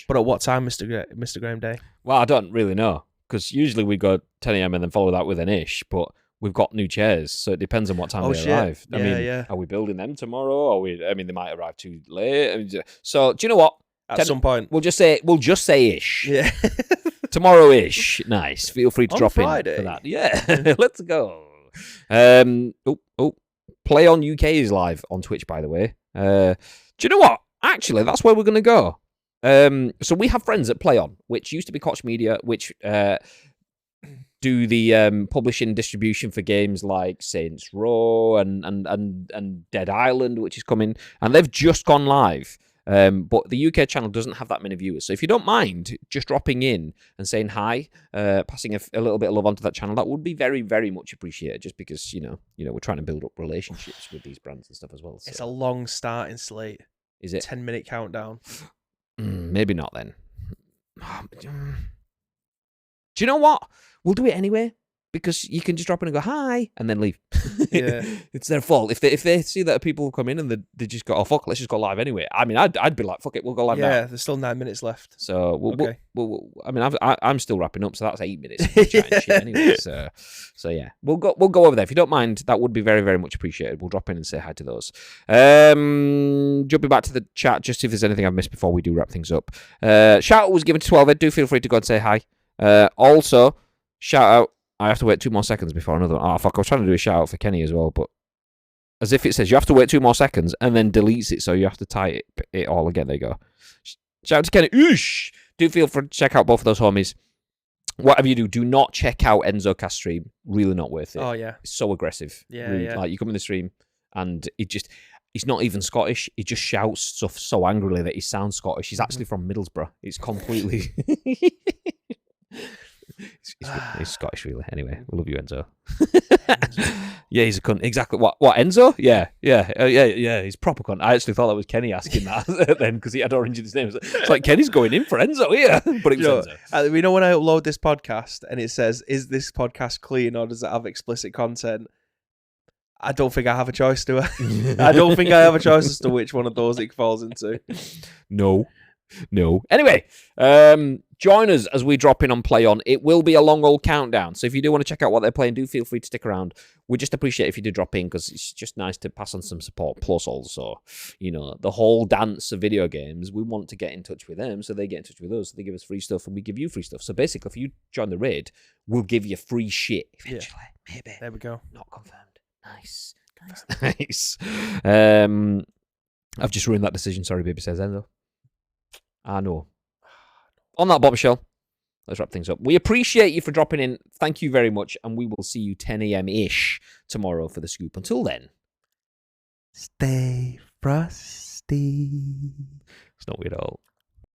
But at what time, Mr. Graham Day? Well, I don't really know because usually we go 10 a.m. and then follow that with an ish, but we've got new chairs, so it depends on what time they arrive. I mean, are we building them tomorrow? They might arrive too late. So, do you know what? At some point, we'll just say ish. Yeah, tomorrow ish. Nice. Feel free to drop Friday. in for that. Yeah, let's go. Play on UK is live on Twitch, by the way. Do you know what? Actually, that's where we're going to go. So we have friends at Play On, which used to be Koch Media, which do the publishing distribution for games like Saints Row and Dead Island, which is coming, and they've just gone live. But the UK channel doesn't have that many viewers, so if you don't mind just dropping in and saying hi, passing a little bit of love onto that channel, that would be very, very much appreciated. Just because we're trying to build up relationships with these brands and stuff as well. So. It's a long start in Slate. Is it 10-minute countdown? Maybe not then. Do you know what? We'll do it anyway because you can just drop in and go hi and then leave. Yeah, it's their fault if they see that people come in and they just go, oh fuck, let's just go live anyway. I mean, I'd be like, fuck it, we'll go live now. Yeah, there's still 9 minutes left. So okay. I'm still wrapping up, so that's 8 minutes. Shit anyway. So yeah, we'll go over there if you don't mind. That would be very, very much appreciated. We'll drop in and say hi to those. Jumping back to the chat, just see if there's anything I've missed before we do wrap things up. Shout out was given to 12ed. Do feel free to go and say hi. Also, shout out. I have to wait 2 more seconds before another one. Oh, fuck. I was trying to do a shout out for Kenny as well, but as if it says you have to wait 2 more seconds and then deletes it, so you have to type it all again. There you go. Shout out to Kenny. Oosh! Do feel free to check out both of those homies. Whatever you do not check out Enzo Cast stream. Really not worth it. Oh, yeah. It's so aggressive. Yeah, really, yeah. Like, you come in the stream and he's not even Scottish. He just shouts stuff so angrily that he sounds Scottish. He's actually from Middlesbrough. It's completely... He's Scottish, really. Anyway, we love you, Enzo. Yeah, he's a cunt. Exactly. What, Enzo? Yeah. He's proper cunt. I actually thought that was Kenny asking that then because he had orange in his name. It's like, Kenny's going in for Enzo here. But it was Enzo. We know when I upload this podcast and it says, is this podcast clean or does it have explicit content? I don't think I have a choice, do I? I don't think I have a choice as to which one of those it falls into. No. Anyway, join us as we drop in on Play On. It will be a long old countdown, so if you do want to check out what they're playing, do feel free to stick around. We just appreciate if you do drop in because it's just nice to pass on some support. Plus, also, the whole dance of video games, we want to get in touch with them, so they get in touch with us. So they give us free stuff, and we give you free stuff. So basically, if you join the raid, we'll give you free shit eventually. Yeah. Maybe. There we go. Not confirmed. Nice. I've just ruined that decision. Sorry, baby, says Enzo. I know. On that bombshell, let's wrap things up. We appreciate you for dropping in. Thank you very much, and we will see you 10 a.m.-ish tomorrow for the scoop. Until then, stay frosty. It's not weird at all.